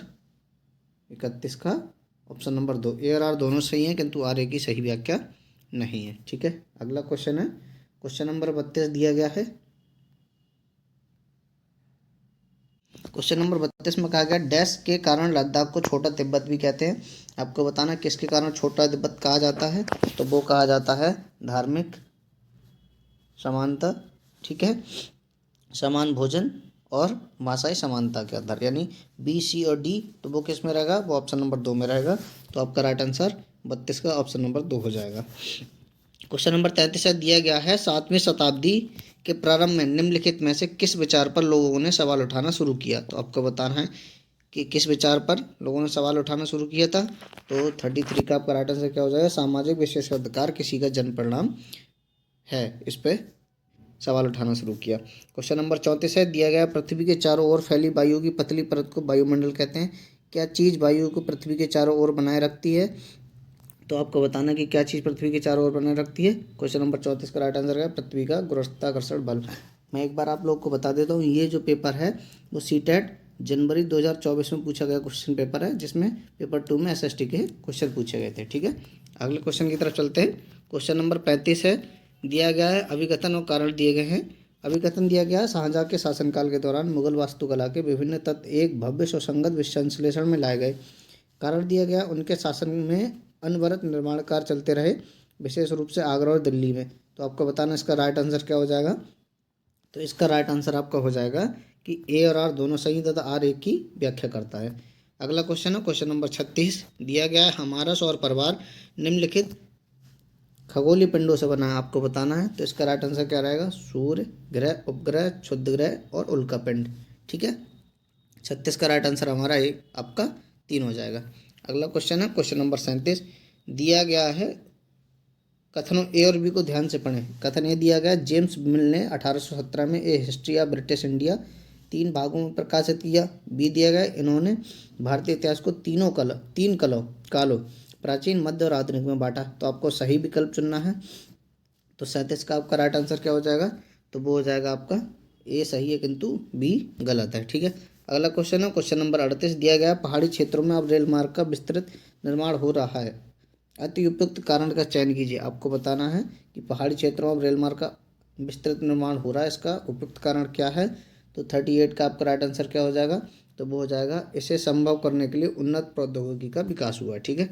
31 का ऑप्शन नंबर 2। ए और आर दोनों सही हैं, किंतु आर ए की सही व्याख्या नहीं है। ठीक है। अगला क्वेश्चन है क्वेश्चन नंबर 32 दिया गया है। क्वेश्चन नंबर 32 में कहा गया, डैश के कारण लद्दाख को छोटा तिब्बत भी कहते हैं। आपको बताना किसके कारण छोटा तिब्बत कहा जाता है। तो वो कहा जाता है धार्मिक समानता, ठीक है, समान भोजन और भाषाई समानता के आधार, यानी B, C और D। तो वो किस में रहेगा, वो ऑप्शन नंबर 2 में रहेगा। तो आपका राइट आंसर 32 का ऑप्शन नंबर 2 हो जाएगा। क्वेश्चन नंबर 33 दिया गया है, 7वीं शताब्दी के प्रारंभ में निम्नलिखित में से किस विचार पर लोगों ने सवाल उठाना शुरू किया। तो आपको बताना है कि किस विचार पर लोगों ने सवाल उठाना शुरू किया था। तो 33 का आपका राइट आंसर क्या हो जाएगा, सामाजिक विशेषाधिकार किसी का जन्म परिणाम है, इस पे सवाल उठाना शुरू किया। क्वेश्चन नंबर 34 है, दिया गया पृथ्वी के चारों ओर फैली वायु की पतली परत को वायुमंडल कहते हैं। क्या चीज़ वायु को पृथ्वी के चारों ओर बनाए रखती है? तो आपको बताना कि क्या चीज़ पृथ्वी के चारों ओर बनाए रखती है। क्वेश्चन नंबर 34 का राइट आंसर है पृथ्वी का गुरुत्वाकर्षण बल। मैं एक बार आप लोग को बता देता हूँ, ये जो पेपर है वो सीटेट जनवरी 2024 में पूछा गया क्वेश्चन पेपर है, जिसमें पेपर 2 में एसएसटी के क्वेश्चन पूछे गए थे। ठीक है, अगले क्वेश्चन की तरफ चलते हैं। क्वेश्चन नंबर 35 है, दिया गया है अभिकथन और कारण दिए गए हैं। अभिकथन दिया गया है, शाहजहाँ के शासनकाल के दौरान मुगल वास्तुकला के विभिन्न तत्व एक भव्य सुसंगत संश्लेषण में लाए गए। कारण दिया गया, उनके शासन में अनवरत निर्माण कार्य चलते रहे, विशेष रूप से आगरा और दिल्ली में। तो आपको बताना इसका राइट आंसर क्या हो जाएगा। तो इसका राइट आंसर आपका हो जाएगा कि ए और आर दोनों सही तथा आर एक की व्याख्या करता है। अगला क्वेश्चन है क्वेश्चन नंबर 36, दिया गया है हमारा सौर परिवार निम्नलिखित खगोलीय पिंडों से बना है, आपको बताना है। तो इसका राइट आंसर क्या रहेगा, सूर्य ग्रह, उपग्रह, क्षुद्र ग्रह और उल्का पिंड। ठीक है, 36 का राइट आंसर हमारा एक आपका 3 हो जाएगा। अगला क्वेश्चन है क्वेश्चन नंबर 37, दिया गया है कथनों ए और बी को ध्यान से पढ़ें। कथन ए दिया गया, जेम्स मिल ने 1817 में ए हिस्ट्री ऑफ ब्रिटिश इंडिया 3 भागों में प्रकाशित किया। बी दिया गया, इन्होंने भारतीय इतिहास को तीन कालों प्राचीन, मध्य और आधुनिक में बांटा। तो आपको सही विकल्प चुनना है। तो 37 का आपका राइट आंसर क्या हो जाएगा, तो वो हो जाएगा आपका ए सही है किंतु बी गलत है। ठीक है, अगला क्वेश्चन है क्वेश्चन नंबर 38, दिया गया पहाड़ी क्षेत्रों में अब रेल मार्ग का विस्तृत निर्माण हो रहा है, अति उपयुक्त कारण का चयन कीजिए। आपको बताना है कि पहाड़ी क्षेत्रों में अब रेल मार्ग का विस्तृत निर्माण हो रहा है, इसका उपयुक्त कारण क्या है। तो 38 का आपका राइट आंसर क्या हो जाएगा, तो वो हो जाएगा इसे संभव करने के लिए उन्नत प्रौद्योगिकी का विकास हुआ है। ठीक है,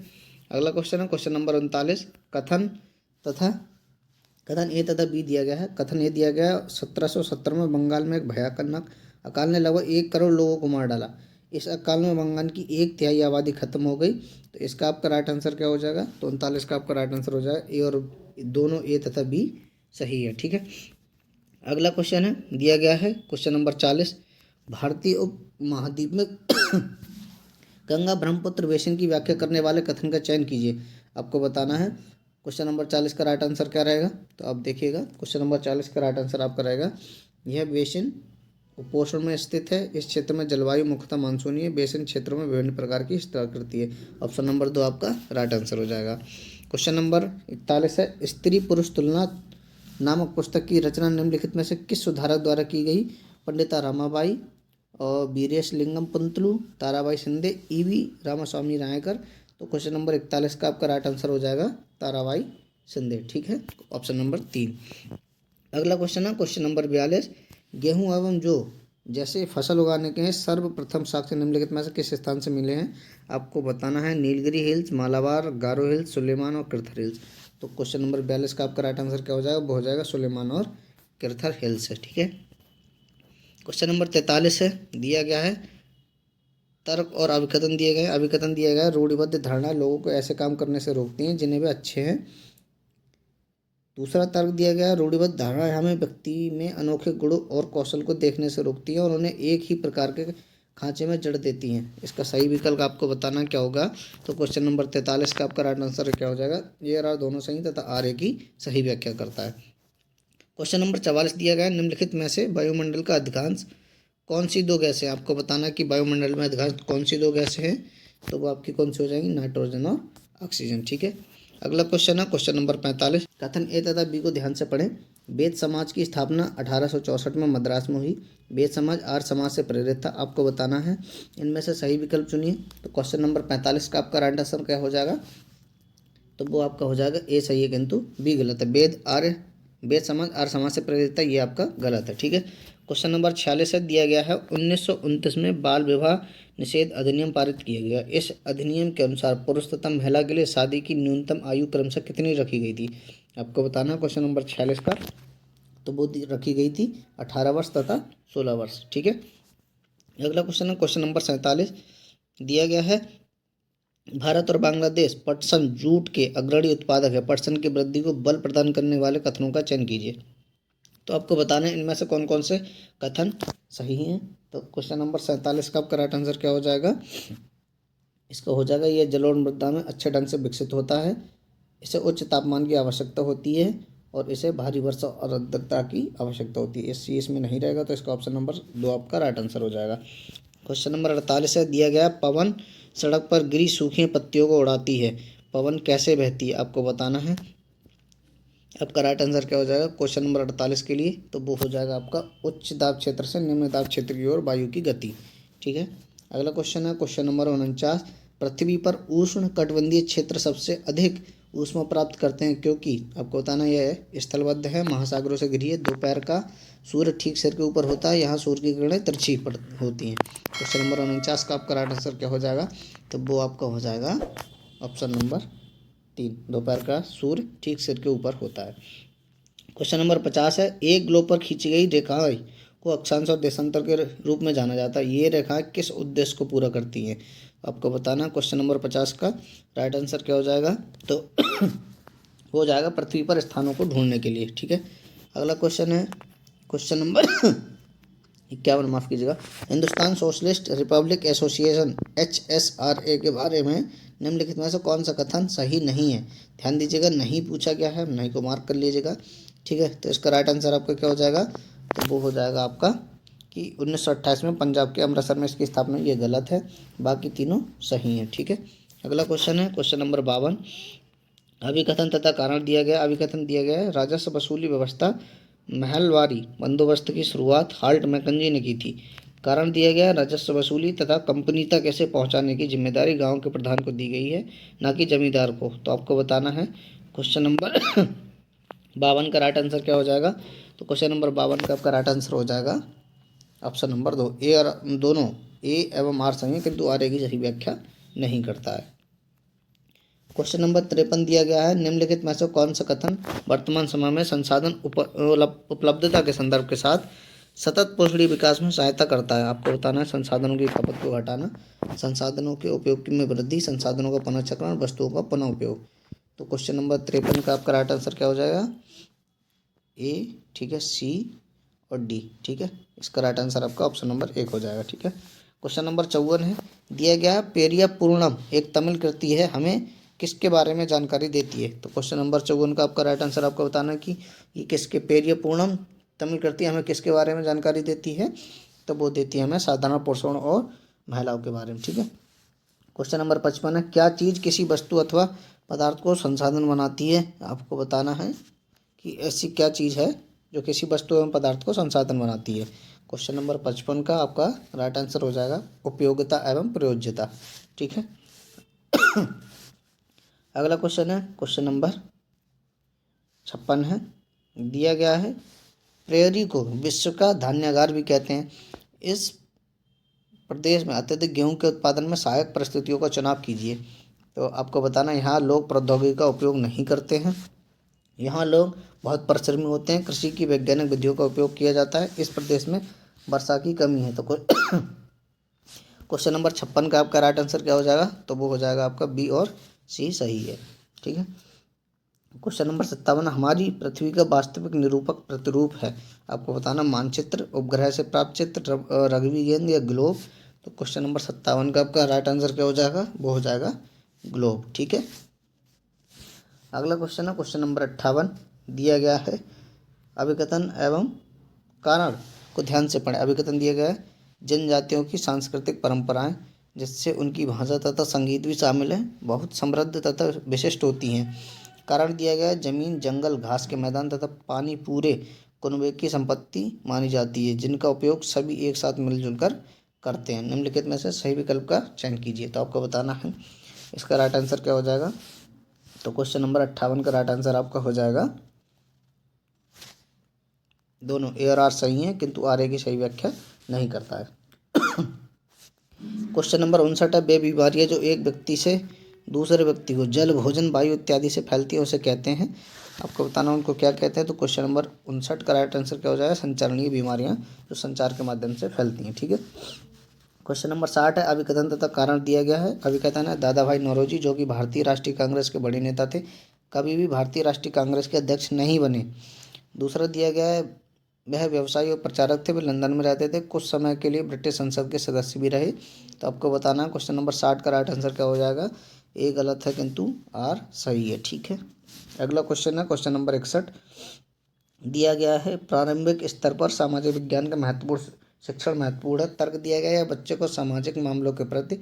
अगला क्वेश्चन है क्वेश्चन नंबर 39, कथन ए तथा बी दिया गया है। कथन ए दिया गया, 1770 में बंगाल में एक भयानक अकाल ने लगभग 1 करोड़ लोगों को मार डाला। इस अकाल में बंगाल की 1/3 आबादी खत्म हो गई। तो इसका आपका राइट आंसर क्या हो जाएगा, तो 39 का आपका राइट आंसर हो जाएगा ए, और दोनों ए तथा बी सही है। ठीक है, अगला क्वेश्चन है दिया गया है क्वेश्चन नंबर 40, भारतीय उप महाद्वीप में गंगा ब्रह्मपुत्र बेसिन की व्याख्या करने वाले कथन का चयन कीजिए। आपको बताना है क्वेश्चन नंबर 40 का राइट आंसर क्या रहेगा। तो आप देखिएगा क्वेश्चन नंबर 40 का राइट आंसर आपका रहेगा, यह बेसिन कुपोषण में स्थित है। इस क्षेत्र में जलवायु मुख्यतः मानसूनी है। बेसिन क्षेत्रों में विभिन्न प्रकार की स्थलाकृति है। ऑप्शन नंबर 2 आपका राइट आंसर हो जाएगा। क्वेश्चन नंबर 41 है, स्त्री पुरुष तुलना नामक पुस्तक की रचना निम्नलिखित में से किस सुधारक द्वारा की गई। पंडिता रमाबाई और वीरेश लिंगम पंतलू, ताराबाई शिंदे, ईवी रामास्वामी नायकर। तो क्वेश्चन नंबर 41 का आपका राइट आंसर हो जाएगा ताराबाई शिंदे। ठीक है, ऑप्शन नंबर 3। अगला क्वेश्चन है क्वेश्चन नंबर 42, गेहूं एवं जौ जैसे फसल उगाने के सर्वप्रथम साक्ष्य निम्नलिखित में से किस स्थान से मिले हैं। आपको बताना है नीलगिरी हिल्स, मालाबार, गारो हिल्स, सुलेमान और किरथर हिल्स। तो क्वेश्चन नंबर 42 का आपका राइट आंसर क्या हो जाएगा, वो हो जाएगा सुलेमान और किरथर हिल्स है। ठीक है, क्वेश्चन नंबर 43 है, दिया गया है तर्क और अभिकथन दिए गए। अभिकथन दिया गया, रूढ़िबद्ध धारणा लोगों को ऐसे काम करने से रोकती हैं जिन्हें वे अच्छे हैं। दूसरा तर्क दिया गया, रूढ़िबद्ध धारणाएं हमें व्यक्ति में अनोखे गुणों और कौशल को देखने से रोकती हैं और उन्हें एक ही प्रकार के खांचे में जड़ देती हैं। इसका सही विकल्प आपको बताना क्या होगा। तो क्वेश्चन नंबर 43 का आपका राइट आंसर क्या हो जाएगा, ये और आर दोनों सही तथा आर ए की सही व्याख्या करता है। क्वेश्चन नंबर 44 दिया गया, निम्नलिखित में से वायुमंडल का अधिकांश कौन सी 2 गैसें। आपको बताना कि वायुमंडल में अधिकांश कौन सी 2 गैसें हैं। तो वो आपकी कौन सी हो जाएंगी, नाइट्रोजन और ऑक्सीजन। ठीक है, अगला क्वेश्चन है क्वेश्चन नंबर 45, कथन ए तथा बी को ध्यान से पढ़ें। वेद समाज की स्थापना 1864 में मद्रास में हुई। वेद समाज आर्य समाज से प्रेरित था। आपको बताना है इनमें से सही विकल्प चुनिए। तो क्वेश्चन नंबर 45 का आपका राइट आंसर क्या हो जाएगा, तो वो आपका हो जाएगा ए सही है किंतु बी गलत है। वेद समाज आर्य समाज से प्रेरित है, ये आपका गलत है। ठीक है, क्वेश्चन नंबर 46 है, दिया गया है 1929 में बाल विवाह निषेध अधिनियम पारित किया गया। इस अधिनियम के अनुसार पुरुष तथा महिला के लिए शादी की न्यूनतम आयु क्रमशः कितनी रखी गई थी। आपको बताना क्वेश्चन नंबर 46 का, तो वो रखी गई थी 18 वर्ष तथा 16 वर्ष। ठीक है, अगला क्वेश्चन है क्वेश्चन नंबर 47, दिया गया है भारत और बांग्लादेश पटसन जूट के अग्रणी उत्पादक है। पटसन की वृद्धि को बल प्रदान करने वाले कथनों का चयन कीजिए। तो आपको बताना है इनमें से कौन कौन से कथन सही हैं। तो क्वेश्चन नंबर 47 का आपका राइट आंसर क्या हो जाएगा? इसका हो जाएगा ये जलोढ़ मृदा में अच्छे ढंग से विकसित होता है, इसे उच्च तापमान की आवश्यकता होती है और इसे भारी वर्षा और आर्द्रता की आवश्यकता होती है। इस चीज़ में नहीं रहेगा तो इसका ऑप्शन नंबर 2 आपका राइट आंसर हो जाएगा। क्वेश्चन नंबर 48 है, दिया गया पवन सड़क पर गिरी सूखी पत्तियों को उड़ाती है, पवन कैसे बहती है आपको बताना है। आपका राइट आंसर क्या हो जाएगा क्वेश्चन नंबर 48 के लिए? तो वो हो जाएगा आपका उच्च दाब क्षेत्र से निम्न दाब क्षेत्र की ओर वायु की गति। ठीक है, अगला क्वेश्चन है क्वेश्चन नंबर 49, पृथ्वी पर उष्ण कटिबंधीय क्षेत्र सबसे अधिक ऊष्मा प्राप्त करते हैं क्योंकि आपको बताना यह स्थलबद्ध है, महासागरों से घिरी है, दोपहर का सूर्य ठीक सिर के ऊपर होता है, यहाँ सूर्य की किरणें तिरछी पड़ होती हैं। क्वेश्चन नंबर 49 का आपका राइट आंसर क्या हो जाएगा? तो वो आपका हो जाएगा ऑप्शन नंबर 3, दोपहर का सूर्य ठीक सिर के ऊपर होता है। क्वेश्चन नंबर 50 है, एक ग्लोब पर खींची गई रेखाएं को अक्षांश और देशांतर के रूप में जाना जाता है, ये रेखाएं किस उद्देश्य को पूरा करती हैं आपको बताना। क्वेश्चन नंबर 50 का राइट आंसर क्या हो जाएगा? तो हो जाएगा पृथ्वी पर स्थानों को ढूंढने के लिए। ठीक है, अगला क्वेश्चन है क्वेश्चन नंबर 51, माफ़ कीजिएगा, Hindustan socialist Republic association HSRA के बारे में निम्नलिखित में से कौन सा कथन सही नहीं है? ध्यान दीजिएगा, नहीं पूछा गया है, नहीं को मार्क कर लीजिएगा। ठीक है, तो इसका राइट आंसर आपका क्या हो जाएगा? तो वो हो जाएगा आपका कि 1928 में पंजाब के अमृतसर में इसकी स्थापना, ये गलत है, बाकी तीनों सही हैं। ठीक है, अगला क्वेश्चन है क्वेश्चन नंबर 52, अभिकथन तथा कारण दिया गया। अभिकथन दिया गया है, राजस्व वसूली व्यवस्था महलवारी बंदोबस्त की शुरुआत हाल्ट मैकेंजी ने की थी। कारण दिया गया, राजस्व वसूली तथा कंपनी तक इसे पहुंचाने की जिम्मेदारी गांव के प्रधान को दी गई है, ना कि जमींदार को। तो आपको बताना है क्वेश्चन नंबर 52 का राइट आंसर क्या हो जाएगा? तो क्वेश्चन नंबर 52 का आपका राइट आंसर हो जाएगा ऑप्शन नंबर 2, ए और दोनों ए एवं आर सही है किंतु आर ए की सही व्याख्या नहीं करता है। क्वेश्चन नंबर 53 दिया गया है, निम्नलिखित में से कौन सा कथन वर्तमान समय में संसाधन उपलब्धता के संदर्भ के साथ सतत पोषणीय विकास में सहायता करता है? आपको बताना है संसाधनों की खपत को घटाना, संसाधनों के उपयोग में वृद्धि, संसाधनों का पुनर्चक्रण, वस्तुओं का पुनः उपयोग। तो क्वेश्चन नंबर 53 का आपका राइट आंसर क्या हो जाएगा? ए, ठीक है, सी और डी। ठीक है, इसका राइट आंसर आपका ऑप्शन नंबर 1 हो जाएगा। ठीक है, क्वेश्चन नंबर 54 है, दिया गया पेरिया पूर्णम एक तमिल कृति है, हमें किसके बारे में जानकारी देती है? तो क्वेश्चन नंबर 54 का आपका राइट आंसर आपको बताना है कि ये किसके, पेरिया पूर्णम तमिल कृति हमें किसके बारे में जानकारी देती है? तो वो देती है हमें साधारण पुरुषों और महिलाओं के बारे में। ठीक है, क्वेश्चन नंबर 55 है, क्या चीज़ किसी वस्तु अथवा पदार्थ को संसाधन बनाती है? आपको बताना है कि ऐसी क्या चीज़ है जो किसी वस्तु एवं पदार्थ को संसाधन बनाती है। क्वेश्चन नंबर 55 का आपका राइट आंसर हो जाएगा उपयोगिता एवं प्रयोज्यता। ठीक है, अगला क्वेश्चन है क्वेश्चन नंबर 56 है, दिया गया है प्रेयरी को विश्व का धान्यागार भी कहते हैं, इस प्रदेश में अत्यधिक गेहूं के उत्पादन में सहायक परिस्थितियों का चुनाव कीजिए। तो आपको बताना, यहाँ लोग प्रौद्योगिकी का उपयोग नहीं करते हैं, यहाँ लोग बहुत परिश्रमी होते हैं, कृषि की वैज्ञानिक विधियों का उपयोग किया जाता है, इस प्रदेश में वर्षा की कमी है। तो क्वेश्चन नंबर 56 का आपका राइट आंसर क्या हो जाएगा? तो वो हो जाएगा आपका बी और सी सही है। ठीक है, क्वेश्चन नंबर 57, हमारी पृथ्वी का वास्तविक निरूपक प्रतिरूप है? आपको बताना मानचित्र, उपग्रह से प्राप्त चित्र, रग्बी गेंद या ग्लोब। तो क्वेश्चन नंबर 57 का आपका राइट आंसर क्या हो जाएगा? वो हो जाएगा ग्लोब। ठीक है, अगला क्वेश्चन है क्वेश्चन नंबर 58, दिया गया है अभिकथन एवं कारण को ध्यान से पढ़ें। अभिकथन दिया गया है, जनजातियों की सांस्कृतिक परंपराएं जिससे उनकी भाषा तथा संगीत भी शामिल है बहुत समृद्ध तथा विशिष्ट होती हैं। कारण दिया गया है, जमीन, जंगल, घास के मैदान तथा पानी पूरे कुनबे की संपत्ति मानी जाती है जिनका उपयोग सभी एक साथ मिलजुल कर करते हैं। निम्नलिखित में से सही विकल्प का चयन कीजिए। तो आपको बताना है इसका राइट आंसर क्या हो जाएगा? तो क्वेश्चन नंबर 58 का राइट आंसर आपका हो जाएगा, दोनों ए और आर सही हैं किंतु आर ए की सही व्याख्या नहीं करता है। क्वेश्चन नंबर 59 है, वे बीमारियां जो एक व्यक्ति से दूसरे व्यक्ति को जल, भोजन, वायु इत्यादि से फैलती है उसे कहते हैं। आपको बताना उनको क्या कहते हैं। तो क्वेश्चन नंबर 59 का राइट आंसर क्या हो जाएगा? संचारणीय बीमारियां जो संचार के माध्यम से फैलती हैं। ठीक है, क्वेश्चन नंबर 60 है, अभिकथन तथा कारण दिया गया है। अभिकथन है, दादा भाई नौरोजी जो कि भारतीय राष्ट्रीय कांग्रेस के बड़े नेता थे, कभी भी भारतीय राष्ट्रीय कांग्रेस के अध्यक्ष नहीं बने। दूसरा दिया गया है, वह व्यवसायी और प्रचारक थे, वे लंदन में रहते थे, कुछ समय के लिए ब्रिटिश संसद के सदस्य भी रहे। तो आपको बताना है क्वेश्चन नंबर 60 का राइट आंसर क्या हो जाएगा। ए गलत है किंतु आर सही है। ठीक है, अगला क्वेश्चन है क्वेश्चन नंबर 61। दिया गया है प्रारंभिक स्तर पर सामाजिक विज्ञान का महत्वपूर्ण शिक्षण महत्वपूर्ण है। तर्क दिया गया है बच्चे को सामाजिक मामलों के प्रति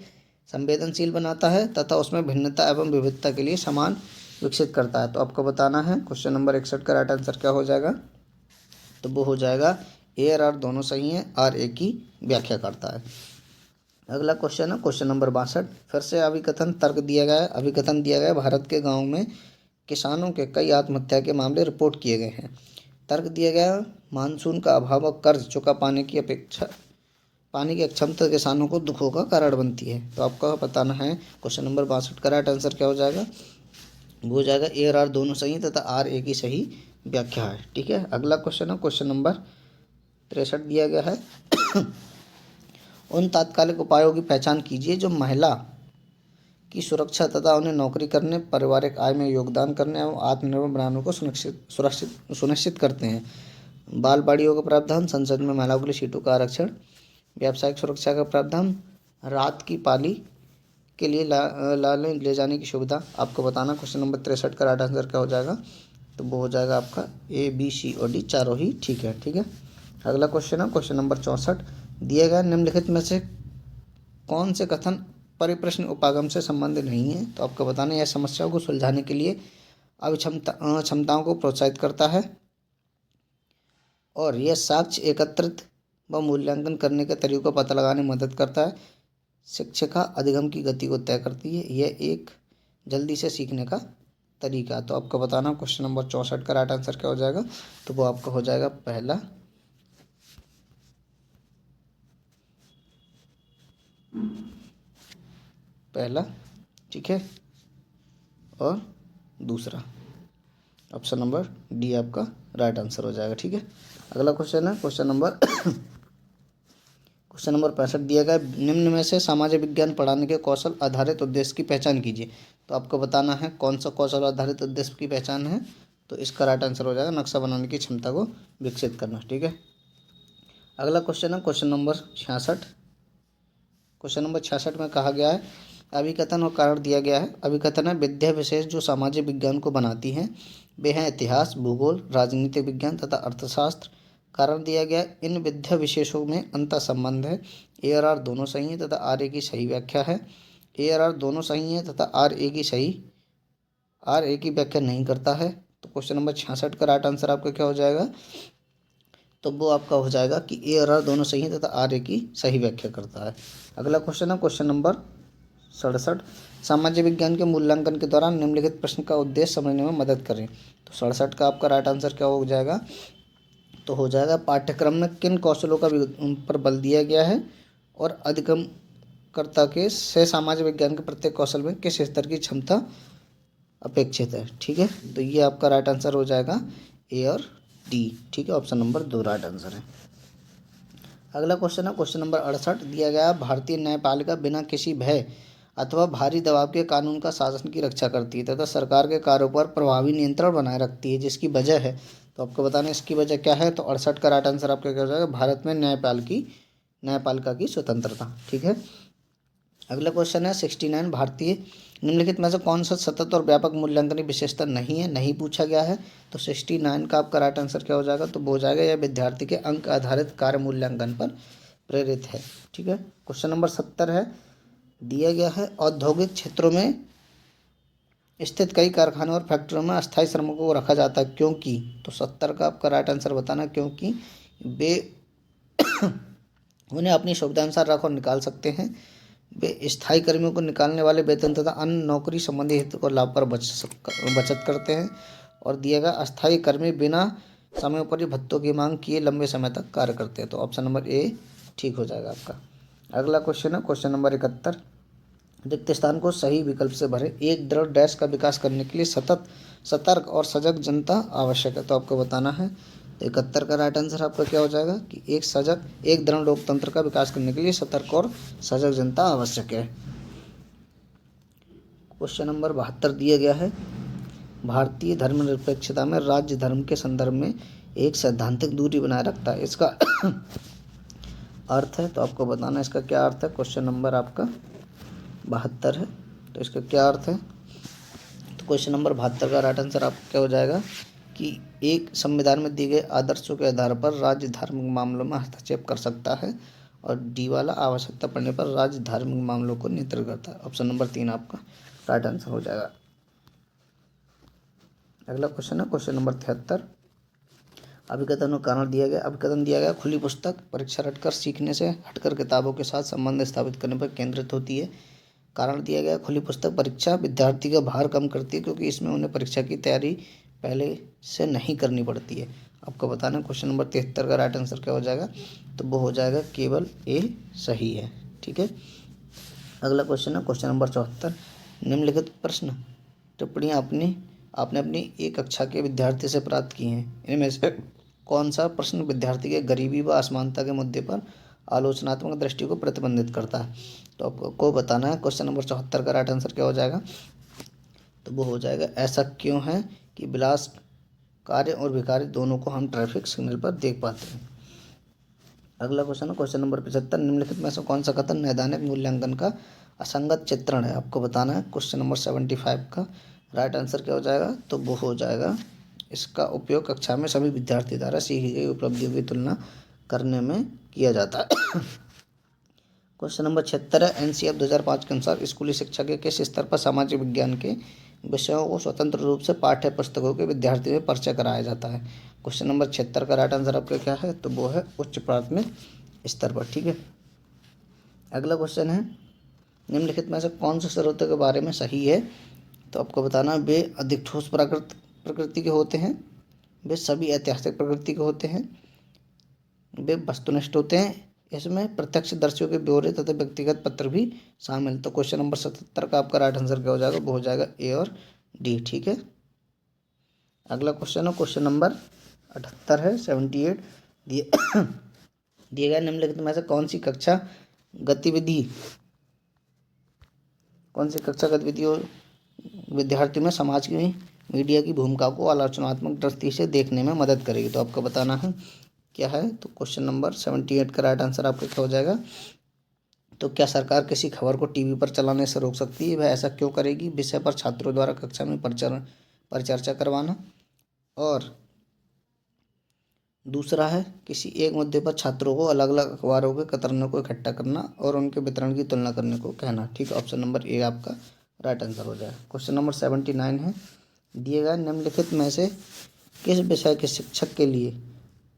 संवेदनशील बनाता है तथा उसमें भिन्नता एवं विविधता के लिए समान विकसित करता है। तो आपको बताना है क्वेश्चन नंबर 61 का राइट आंसर क्या हो जाएगा। तो वो हो जाएगा ए और आर दोनों सही हैं, आर ए की व्याख्या करता है। अगला क्वेश्चन है क्वेश्चन नंबर 62। फिर से अभिकथन तर्क दिया गया है। अभिकथन दिया गया है भारत के गाँव में किसानों के कई आत्महत्या के मामले रिपोर्ट किए गए हैं। तर्क दिया गया मानसून का अभाव और कर्ज चुका पानी की अक्षमता किसानों को दुखों का कारण बनती है। तो आपको बताना है क्वेश्चन नंबर 62 का राइट आंसर क्या हो जाएगा। वो हो जाएगा ए और आर दोनों सही तथा आर ए की सही व्याख्या है। ठीक है, अगला क्वेश्चन है क्वेश्चन नंबर 63 दिया गया है। उन तात्कालिक उपायों की पहचान कीजिए जो महिला की सुरक्षा तथा उन्हें नौकरी करने, पारिवारिक आय में योगदान करने एवं आत्मनिर्भर बनाने को सुनिश्चित करते हैं। बाल बाड़ियों का प्रावधान, संसद में महिलाओं के लिए सीटों का आरक्षण, व्यावसायिक सुरक्षा का प्रावधान, रात की पाली के लिए लाने ले जाने की सुविधा। आपको बताना क्वेश्चन नंबर 63 का राइट आंसर क्या हो जाएगा। तो वो हो जाएगा आपका ए बी सी और डी चारों ही ठीक है। ठीक है, अगला क्वेश्चन है क्वेश्चन नंबर 64। दिया गया निम्नलिखित में से कौन से कथन परिप्रश्न उपागम से संबंधित नहीं है। तो आपको बताना यह समस्याओं को सुलझाने के लिए क्षमताओं को प्रोत्साहित करता है और यह साक्ष्य एकत्रित व मूल्यांकन करने के तरीकों का पता लगाने में मदद करता है। शिक्षिका अधिगम की गति को तय करती है। यह एक जल्दी से सीखने का तरीका। तो आपको बताना क्वेश्चन नंबर 64 का राइट आंसर क्या हो जाएगा। तो वो आपका हो जाएगा पहला। ठीक है, और दूसरा ऑप्शन नंबर डी आपका राइट आंसर हो जाएगा। ठीक है, अगला क्वेश्चन है क्वेश्चन नंबर 65 दिया गया निम्न में से सामाजिक विज्ञान पढ़ाने के कौशल आधारित उद्देश्य की पहचान कीजिए। तो आपको बताना है कौन सा कौशल आधारित उद्देश्य की पहचान है। तो इसका राइट आंसर हो जाएगा नक्शा बनाने की क्षमता को विकसित करना। ठीक है, अगला क्वेश्चन है क्वेश्चन नंबर 66। क्वेश्चन नंबर 66 में कहा गया है अभिकथन और कारण दिया गया है। अभिकथन है विद्या विशेष जो सामाजिक विज्ञान को बनाती हैं, वे हैं इतिहास, भूगोल, राजनीतिक विज्ञान तथा अर्थशास्त्र। कारण दिया गया इन विद्या विशेषों में अंतर संबंध है। ए और आर दोनों सही हैं तथा आर ए की सही व्याख्या है। ए और आर दोनों सही हैं तथा आर ए की व्याख्या नहीं करता है। तो क्वेश्चन नंबर 66 का राइट आंसर आपका क्या हो जाएगा। तो वो आपका हो जाएगा कि ए और आर दोनों सही हैं तथा आर ए की सही व्याख्या करता है। अगला क्वेश्चन है क्वेश्चन नंबर 67। सामाजिक विज्ञान के मूल्यांकन के दौरान निम्नलिखित प्रश्न का उद्देश्य समझने में मदद करें। तो 67 का आपका राइट आंसर क्या हो जाएगा। तो हो जाएगा पाठ्यक्रम में किन कौशलों का उन पर बल दिया गया है और अधिगमकर्ता से सामाजिक विज्ञान के प्रत्येक कौशल में किस स्तर की क्षमता अपेक्षित है। ठीक है, तो ये आपका राइट आंसर हो जाएगा ए और डी। ठीक है, ऑप्शन नंबर 2 राइट आंसर है। अगला क्वेश्चन है क्वेश्चन नंबर 68। दिया गया भारतीय न्यायपालिका बिना किसी भय अथवा भारी दबाव के कानून का शासन की रक्षा करती है तथा सरकार के कार्यों पर प्रभावी नियंत्रण बनाए रखती है, जिसकी वजह है। तो आपको बताना इसकी वजह क्या है। तो 68 का राइट आंसर आपका क्या हो जाएगा भारत में न्यायपालिका की स्वतंत्रता। ठीक है, अगला क्वेश्चन है 69। भारतीय निम्नलिखित में से कौन सा सतत और व्यापक मूल्यांकन की विशेषता नहीं है, नहीं पूछा गया है। तो 69 का आपका राइट आंसर क्या हो जाएगा। तो वो हो जाएगा यह विद्यार्थी के अंक आधारित कार्य मूल्यांकन पर प्रेरित है। ठीक है, क्वेश्चन नंबर 70 है। दिया गया है औद्योगिक क्षेत्रों में स्थित कई कारखानों और फैक्ट्रियों में अस्थायी श्रमिकों को रखा जाता है क्योंकि। तो 70 का आपका राइट आंसर बताना क्योंकि वे उन्हें अपनी सुविधा अनुसार रख और निकाल सकते हैं। वे स्थायी कर्मियों को निकालने वाले वेतन तथा अन्य नौकरी संबंधी हित को लाभ पर बचत करते हैं। और दिया गया अस्थायी कर्मी बिना समयोपरि भत्तों की मांग किए लंबे समय तक कार्य करते हैं। तो ऑप्शन नंबर ए ठीक हो जाएगा आपका। अगला क्वेश्चन है क्वेश्चन नंबर 71। रिक्त स्थान को सही विकल्प से भरें। एक दृढ़ डैश का विकास करने के लिए सतर्क और सजग जनता आवश्यक है। तो आपको बताना है। तो 71 का राइट आंसर आपका क्या हो जाएगा कि एक दृढ़ लोकतंत्र का विकास करने के लिए सतर्क और सजग जनता आवश्यक है। क्वेश्चन नंबर 72 दिया गया है भारतीय धर्मनिरपेक्षता में राज्य धर्म के संदर्भ में एक सैद्धांतिक दूरी बनाए रखता है, इसका अर्थ है। तो आपको बताना इसका क्या अर्थ है। क्वेश्चन नंबर आपका 72 है, तो इसका क्या अर्थ है। तो क्वेश्चन नंबर 72 का राइट आंसर आपका क्या हो जाएगा कि एक संविधान में दिए गए आदर्शों के आधार पर राज्य धार्मिक मामलों में हस्तक्षेप कर सकता है, और डी वाला आवश्यकता पड़ने पर राज्य धार्मिक मामलों को नियंत्रित करता है। ऑप्शन नंबर 3 आपका राइट आंसर हो जाएगा। अगला क्वेश्चन है क्वेश्चन नंबर 73। अभिकथन और कारण दिया गया। अभिकथन दिया गया, खुली पुस्तक परीक्षा रटकर सीखने से हटकर किताबों के साथ संबंध स्थापित करने पर केंद्रित होती है। कारण दिया गया, खुली पुस्तक परीक्षा विद्यार्थी का भार कम करती है, क्योंकि इसमें उन्हें परीक्षा की तैयारी पहले से नहीं करनी पड़ती है। आपको बताना है क्वेश्चन नंबर 73 का राइट आंसर क्या हो जाएगा। तो वो हो जाएगा केवल ए सही है। ठीक है। अगला क्वेश्चन है क्वेश्चन नंबर 74। निम्नलिखित प्रश्न टिप्पणियाँ आपने अपनी एक कक्षा के विद्यार्थी से प्राप्त की हैं, इनमें से कौन सा प्रश्न विद्यार्थी के गरीबी व असमानता के मुद्दे पर आलोचनात्मक दृष्टि को प्रतिबंधित करता है। तो आपको बताना है क्वेश्चन नंबर 74 का राइट आंसर क्या हो जाएगा। तो वो हो जाएगा, ऐसा क्यों है कि विलास कार्य और भिखारी दोनों को हम ट्रैफिक सिग्नल पर देख पाते हैं। अगला क्वेश्चन है क्वेश्चन नंबर 75। निम्नलिखित में से कौन सा कथन नैदानिक मूल्यांकन का असंगत चित्रण है। आपको बताना है क्वेश्चन नंबर 75 का राइट आंसर क्या हो जाएगा। तो वो हो जाएगा, इसका उपयोग कक्षा में सभी विद्यार्थी द्वारा सीखी गई उपलब्धियों की तुलना करने में किया जाता है। क्वेश्चन नंबर 76 है, एनसीएफ 2005 के अनुसार स्कूली शिक्षा के किस स्तर पर सामाजिक विज्ञान के विषयों को स्वतंत्र रूप से पाठ्य पुस्तकों के विद्यार्थियों में परिचय कराया जाता है। क्वेश्चन नंबर 76 का राइट आंसर आपका क्या है। तो वो है उच्च प्राथमिक स्तर पर। ठीक है। अगला क्वेश्चन है, निम्नलिखित में से कौन से स्रोतों के बारे में सही है। तो आपको बताना, वे अधिक ठोस प्रकृति के होते हैं, वे सभी ऐतिहासिक प्रकृति के होते हैं, वे वस्तुनिष्ठ होते हैं, इसमें प्रत्यक्षदर्शियों के ब्यौरे तथा व्यक्तिगत पत्र भी शामिल। तो क्वेश्चन नंबर 77 का आपका राइट आंसर क्या हो जाएगा। वो हो जाएगा ए और डी। ठीक है। अगला क्वेश्चन है क्वेश्चन नंबर 78 है 78। दिए गए निम्नलिखित में से कौन सी कक्षा गतिविधि विद्यार्थियों में समाज की मीडिया की भूमिका को आलोचनात्मक दृष्टि से देखने में मदद करेगी। तो आपको बताना है क्या है। तो क्वेश्चन नंबर 78 का राइट आंसर आपका क्या हो जाएगा। तो क्या सरकार किसी खबर को टीवी पर चलाने से रोक सकती है, वह ऐसा क्यों करेगी। विषय पर छात्रों द्वारा कक्षा में परिचर्चा करवाना। और दूसरा है, किसी एक मुद्दे पर छात्रों को अलग अलग अखबारों के कतरनों को इकट्ठा करना और उनके वितरण की तुलना करने को कहना। ठीक है। ऑप्शन नंबर ए आपका राइट आंसर हो जाएगा। क्वेश्चन नंबर 79 है, दिए गए निम्नलिखित में से किस विषय के शिक्षक के लिए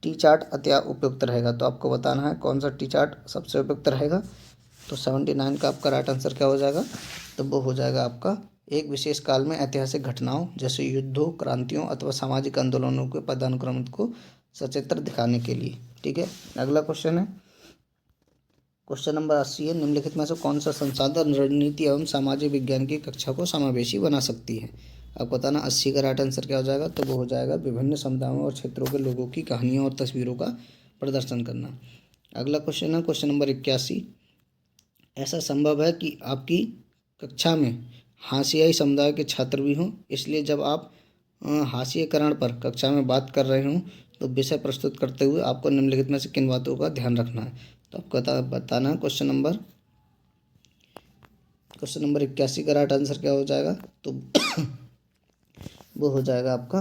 टी चार्ट अति उपयुक्त रहेगा। तो आपको बताना है कौन सा टी चार्ट सबसे उपयुक्त रहेगा। तो 79 का आपका राइट आंसर क्या हो जाएगा। तो वो हो जाएगा आपका, एक विशेष काल में ऐतिहासिक घटनाओं जैसे युद्धों, क्रांतियों अथवा सामाजिक आंदोलनों के पदानुक्रम को सचित्र दिखाने के लिए। ठीक है। अगला क्वेश्चन है क्वेश्चन नंबर 80 है, निम्नलिखित में से कौन सा संसाधन रणनीति एवं सामाजिक विज्ञान की कक्षा को समावेशी बना सकती है। आपको बताना 80 का राइट आंसर क्या हो जाएगा। तो वो हो जाएगा, विभिन्न समुदायों और क्षेत्रों के लोगों की कहानियों और तस्वीरों का प्रदर्शन करना। अगला क्वेश्चन है क्वेश्चन नंबर 81। ऐसा संभव है कि आपकी कक्षा में हाशियाई समुदाय के छात्र भी हों, इसलिए जब आप हाशिएकरण पर कक्षा में बात कर रहे हों तो विषय प्रस्तुत करते हुए आपको निम्नलिखित में से किन बातों का ध्यान रखना है। तो आपको बताना है क्वेश्चन नंबर 81 का राइट आंसर क्या हो जाएगा। तो वो हो जाएगा आपका,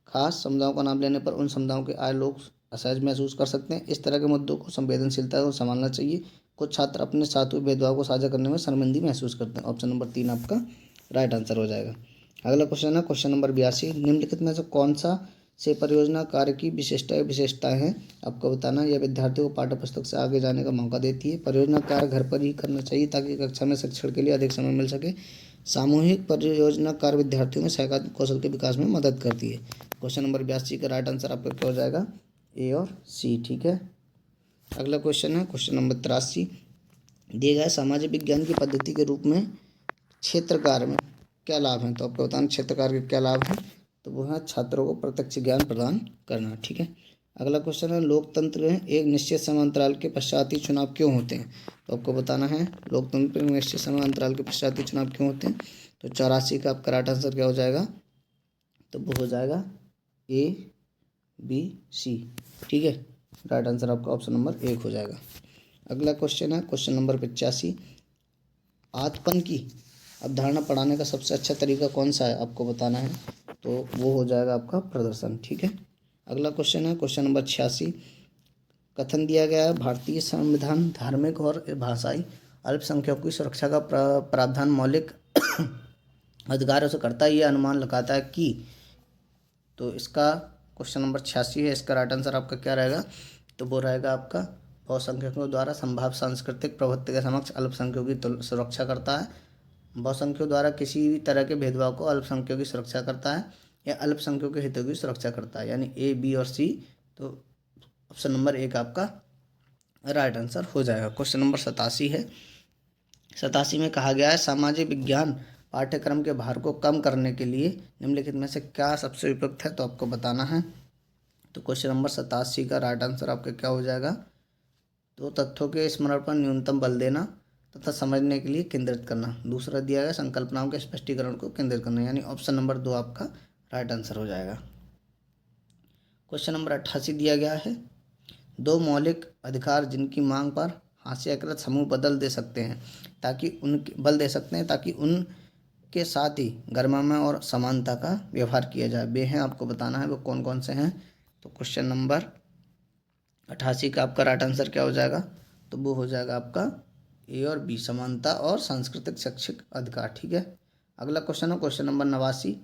खास समुदायों का नाम लेने पर उन समुदायों के आए लोग असहज महसूस कर सकते हैं। इस तरह के मुद्दों को संवेदनशीलता को संभालना चाहिए। कुछ छात्र अपने साथ हुए भेदभाव को साझा करने में शर्मिंदगी महसूस करते हैं। ऑप्शन नंबर 3 आपका राइट आंसर हो जाएगा। अगला क्वेश्चन है क्वेश्चन नंबर 82। निम्नलिखित में से कौन सा से परियोजना कार्य की विशेषताएं हैं। आपको बताना, यह विद्यार्थियों को पाठ्यपुस्तक से आगे जाने का मौका देती है। परियोजना कार्य घर पर ही करना चाहिए ताकि कक्षा में शिक्षण के लिए अधिक समय मिल सके। सामूहिक परियोजना कार्य विद्यार्थियों में सहकारी कौशल के विकास में मदद करती है। क्वेश्चन नंबर 82 का राइट आंसर आपका क्या हो जाएगा, ए और सी। ठीक है। अगला क्वेश्चन है क्वेश्चन नंबर 83। दिए गए सामाजिक विज्ञान की पद्धति के रूप में क्षेत्र कार्य में क्या लाभ हैं। तो आपको बताना क्षेत्र कार्य के क्या लाभ हैं। तो वो है छात्रों को प्रत्यक्ष ज्ञान प्रदान करना। ठीक है। अगला क्वेश्चन है, लोकतंत्र में एक निश्चित समय अंतराल के पश्चात ही चुनाव क्यों होते हैं। तो आपको बताना है लोकतंत्र में निश्चित समय अंतराल के पश्चात ही चुनाव क्यों होते हैं। तो 84 का आपका राइट आंसर क्या हो जाएगा। तो वो हो जाएगा ए बी सी, ठीक है। राइट आंसर आपका ऑप्शन नंबर 1 हो जाएगा। अगला क्वेश्चन है क्वेश्चन नंबर 85, आत्मन की अवधारणा पढ़ाने का सबसे अच्छा तरीका कौन सा है आपको बताना है, तो वो हो जाएगा आपका प्रदर्शन, ठीक है। अगला क्वेश्चन है क्वेश्चन नंबर 86, कथन दिया गया है भारतीय संविधान धार्मिक और भाषाई अल्पसंख्यकों की सुरक्षा का प्रावधान मौलिक अधिकारों से करता है, ये अनुमान लगाता है कि, तो इसका क्वेश्चन नंबर 86 है, इसका राइट आंसर आपका क्या रहेगा, तो वो रहेगा आपका बहुसंख्यकों द्वारा संभाव्य सांस्कृतिक प्रभुत्व के समक्ष अल्पसंख्यकों की सुरक्षा करता है। बहुसंख्यकों द्वारा किसी भी तरह के भेदभाव को अल्पसंख्यकों की सुरक्षा करता है या अल्पसंख्यकों के हितों की सुरक्षा करता है, यानी ए, बी और सी। तो ऑप्शन नंबर 1 आपका राइट आंसर हो जाएगा। क्वेश्चन नंबर 87 है, 87 में कहा गया है सामाजिक विज्ञान पाठ्यक्रम के भार को कम करने के लिए निम्नलिखित में से क्या सबसे उपयुक्त है, तो आपको बताना है। तो क्वेश्चन नंबर 87 का राइट आंसर आपका क्या हो जाएगा, तो तथ्यों के स्मरण पर न्यूनतम बल देना तथा समझने के लिए केंद्रित करना। दूसरा दिया गया संकल्पनाओं के स्पष्टीकरण को केंद्रित करना, यानी ऑप्शन नंबर 2 आपका राइट आंसर हो जाएगा। क्वेश्चन नंबर 88 दिया गया है, दो मौलिक अधिकार जिनकी मांग पर हास्याकृत समूह बल दे सकते हैं ताकि उनके साथ ही गरिमा और समानता का व्यवहार किया जाए, वे हैं, आपको बताना है वो कौन कौन से हैं। तो क्वेश्चन नंबर 88 का आपका राइट आंसर क्या हो जाएगा, तो वो हो जाएगा आपका ए और बी, समानता और सांस्कृतिक शैक्षिक अधिकार, ठीक है। अगला क्वेश्चन है क्वेश्चन नंबर 89,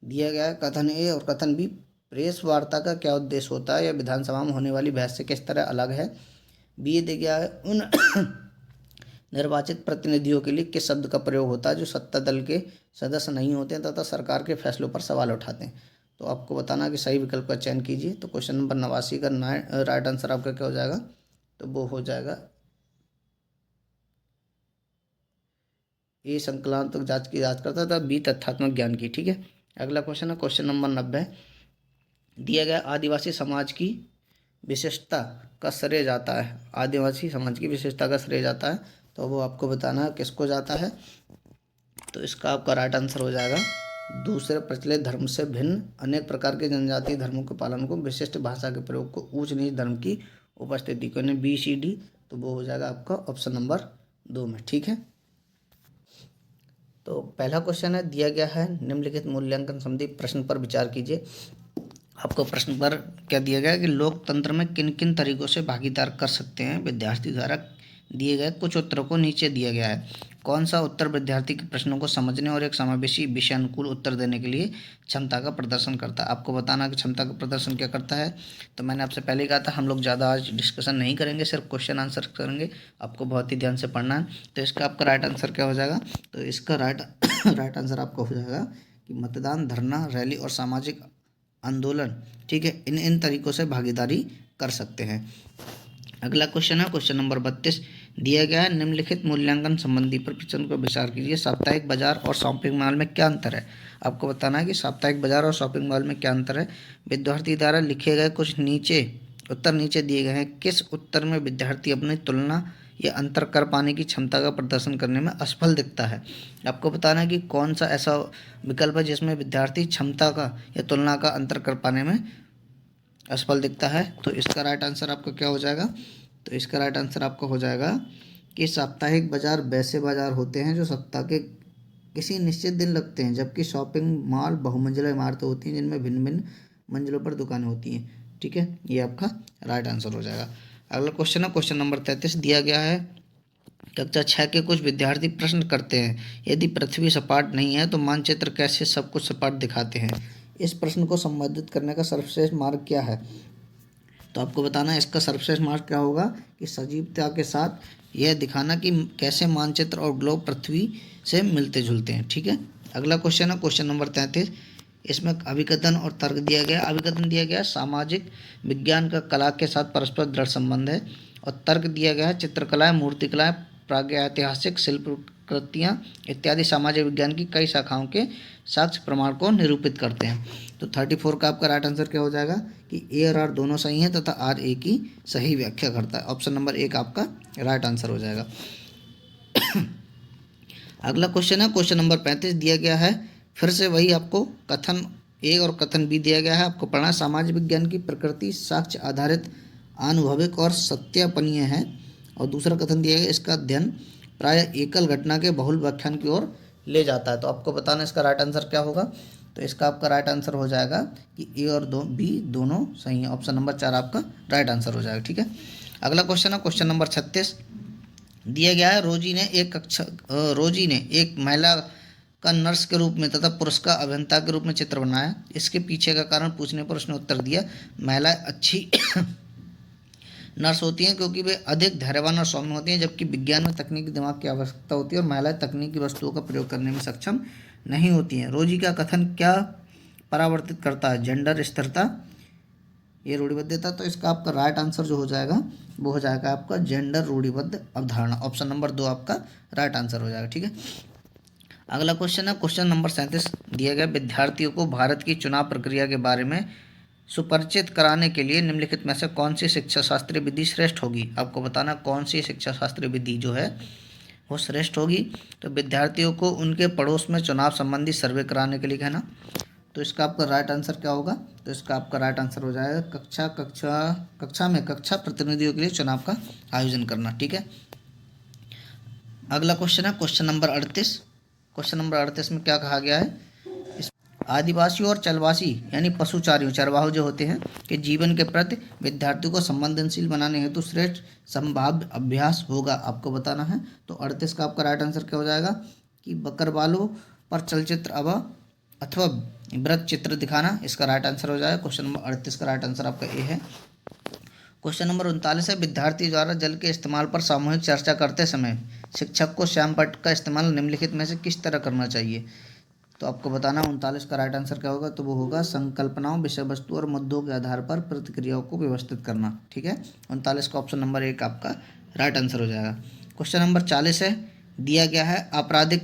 दिया गया है कथन ए और कथन बी प्रेस वार्ता का क्या उद्देश्य होता है या विधानसभा में होने वाली बहस से किस तरह अलग है। बी दिया गया है उन निर्वाचित प्रतिनिधियों के लिए किस शब्द का प्रयोग होता है जो सत्ता दल के सदस्य नहीं होते हैं तथा सरकार के फैसलों पर सवाल उठाते हैं। तो आपको बताना कि सही विकल्प का चयन कीजिए। तो क्वेश्चन नंबर 89 का राइट आंसर आपका क्या हो जाएगा, तो वो हो जाएगा ए, संकलनात्मक जांच की जांच करता था, बी तथ्यात्मक ज्ञान की, ठीक है। अगला क्वेश्चन है क्वेश्चन नंबर 90, दिया गया आदिवासी समाज की विशेषता का श्रेय जाता है, आदिवासी समाज की विशेषता का श्रेय जाता है, तो वो आपको बताना है किसको जाता है। तो इसका आपका राइट आंसर हो जाएगा दूसरे प्रचलित धर्म से भिन्न अनेक प्रकार के जनजातीय धर्मों के पालन को, विशिष्ट भाषा के प्रयोग को, ऊंच नीच धर्म की उपस्थिति को, यानी बी सी डी। तो वो हो जाएगा आपका ऑप्शन नंबर 2 में, ठीक है। तो पहला क्वेश्चन है, दिया गया है निम्नलिखित मूल्यांकन संबंधी प्रश्न पर विचार कीजिए। आपको प्रश्न पर क्या दिया गया है कि लोकतंत्र में किन किन तरीकों से भागीदार कर सकते हैं विद्यार्थी द्वारा दिए गए कुछ उत्तरों को नीचे दिया गया है। कौन सा उत्तर विद्यार्थी के प्रश्नों को समझने और एक समावेशी विषयानुकूल उत्तर देने के लिए क्षमता का प्रदर्शन करता है। आपको बताना कि क्षमता का प्रदर्शन क्या करता है। तो मैंने आपसे पहले कहा था हम लोग ज़्यादा आज डिस्कशन नहीं करेंगे, सिर्फ क्वेश्चन आंसर करेंगे, आपको बहुत ही ध्यान से पढ़ना है। तो इसका आपका राइट आंसर क्या हो जाएगा, तो इसका राइट आंसर आपका हो जाएगा कि मतदान, धरना, रैली और सामाजिक आंदोलन, ठीक है, इन तरीकों से भागीदारी कर सकते हैं। अगला क्वेश्चन है क्वेश्चन नंबर 32, दिया गया है निम्नलिखित मूल्यांकन संबंधी प्रश्न को विचार कीजिए। साप्ताहिक बाजार और शॉपिंग मॉल में क्या अंतर है। आपको बताना है कि साप्ताहिक बाजार और शॉपिंग मॉल में क्या अंतर है। विद्यार्थी द्वारा लिखे गए कुछ उत्तर नीचे दिए गए हैं, किस उत्तर में विद्यार्थी अपनी तुलना या अंतर कर पाने की क्षमता का प्रदर्शन करने में असफल दिखता है। आपको बताना है कि कौन सा ऐसा विकल्प है जिसमें विद्यार्थी क्षमता का या तुलना का अंतर कर पाने में असफल दिखता है। तो इसका राइट आंसर आपका क्या हो जाएगा, तो इसका राइट आंसर आपका हो जाएगा कि साप्ताहिक बाजार वैसे बाजार होते हैं जो सप्ताह के किसी निश्चित दिन लगते हैं, जबकि शॉपिंग मॉल बहुमंजिला इमारतें होती हैं जिनमें भिन्न भिन्न मंजिलों पर दुकानें होती हैं, ठीक है। ये आपका राइट आंसर हो जाएगा। अगला क्वेश्चन है क्वेश्चन नंबर 33, दिया गया है कक्षा 6 के कुछ विद्यार्थी प्रश्न करते हैं यदि पृथ्वी सपाट नहीं है तो मानचित्र कैसे सब कुछ सपाट दिखाते हैं। इस प्रश्न को संबोधित करने का सर्वश्रेष्ठ मार्ग क्या है। तो आपको बताना है इसका सर्वश्रेष्ठ मार्ग क्या होगा कि सजीवता के साथ यह दिखाना कि कैसे मानचित्र और ग्लोब पृथ्वी से मिलते जुलते हैं, ठीक है। अगला क्वेश्चन है क्वेश्चन नंबर 33, इसमें अभिकथन और तर्क दिया गया। अभिकथन दिया गया सामाजिक विज्ञान का कला के साथ परस्पर दृढ़ संबंध है, और तर्क दिया गया है चित्रकलाएं, मूर्तिकलाएं, प्रागैतिहासिक शिल्पकृतियाँ इत्यादि सामाजिक विज्ञान की कई शाखाओं के साक्ष्य प्रमाण को निरूपित करते हैं। तो 34 का आपका राइट आंसर क्या हो जाएगा कि ए और आर दोनों सही हैं तथा आर ए की सही व्याख्या करता है। ऑप्शन नंबर 1 आपका राइट आंसर हो जाएगा। अगला क्वेश्चन है क्वेश्चन नंबर 35, दिया गया है फिर से वही आपको कथन ए और कथन बी दिया गया है, आपको पढ़ना है। सामाजिक विज्ञान की प्रकृति साक्ष्य आधारित, अनुभविक और सत्यापनीय है। और दूसरा कथन दिया गया, इसका अध्ययन प्राय एकल घटना के बहुल व्याख्यान की ओर ले जाता है। तो आपको बताना इसका राइट आंसर क्या होगा। तो इसका आपका राइट आंसर हो जाएगा कि ए और बी दोनों सही है। ऑप्शन नंबर 4 आपका राइट आंसर हो जाएगा। ठीक है, अगला क्वेश्चन है क्वेश्चन नंबर 36 दिया गया है। रोजी ने एक महिला का नर्स के रूप में तथा पुरुष का अभियंता के रूप में चित्र बनाया। इसके पीछे का कारण पूछने पर उसने उत्तर दिया, महिलाएं अच्छी नर्स होती हैं क्योंकि वे अधिक धैर्यवान और सौम्य होती हैं, जबकि विज्ञान में तकनीकी दिमाग की आवश्यकता होती है और महिलाएं तकनीकी वस्तुओं का प्रयोग करने में सक्षम नहीं होती हैं। रोजी का कथन क्या परावर्तित करता है? जेंडर स्थिरता, ये रूढ़िबद्धता। तो इसका आपका राइट आंसर जो हो जाएगा वो हो जाएगा आपका जेंडर रूढ़िबद्ध अवधारणा। ऑप्शन नंबर 2 आपका राइट आंसर हो जाएगा। ठीक है, अगला क्वेश्चन है क्वेश्चन नंबर 37 दिया गया, विद्यार्थियों को भारत की चुनाव प्रक्रिया के बारे में सुपरिचित कराने के लिए निम्नलिखित में से कौन सी शिक्षा शास्त्रीय विधि श्रेष्ठ होगी। आपको बताना कौन सी शिक्षा शास्त्रीय विधि जो है वो श्रेष्ठ होगी। तो विद्यार्थियों को उनके पड़ोस में चुनाव संबंधी सर्वे कराने के लिए कहना। तो इसका आपका राइट आंसर क्या होगा? तो इसका आपका राइट आंसर हो जाएगा कक्षा में कक्षा प्रतिनिधियों के लिए चुनाव का आयोजन करना। ठीक है, अगला क्वेश्चन है क्वेश्चन नंबर 38। क्वेश्चन नंबर 38 में क्या कहा गया है? आदिवासियों और चलवासी यानी पशुचारियों चरवाहों जो होते हैं कि जीवन के प्रति विद्यार्थियों को संवेदनशील बनाने हेतु श्रेष्ठ संभाव्य अभ्यास होगा। आपको बताना है। तो 38 का आपका राइट आंसर क्या हो जाएगा कि बकरवालों पर चलचित्र अथवा वृत्त चित्र दिखाना। इसका राइट आंसर हो जाएगा। क्वेश्चन नंबर 38 का राइट आंसर आपका ए है। क्वेश्चन नंबर 39 है, विद्यार्थी द्वारा जल के इस्तेमाल पर सामूहिक चर्चा करते समय शिक्षक को श्यामपट्ट का इस्तेमाल निम्नलिखित में से किस तरह करना चाहिए। तो आपको बताना 39 का राइट आंसर क्या होगा। तो वो होगा संकल्पनाओं, विषय वस्तु और मुद्दों के आधार पर प्रतिक्रियाओं को व्यवस्थित करना। ठीक है, 39 का ऑप्शन नंबर 1 आपका राइट आंसर हो जाएगा। क्वेश्चन नंबर 40 है, दिया गया है आपराधिक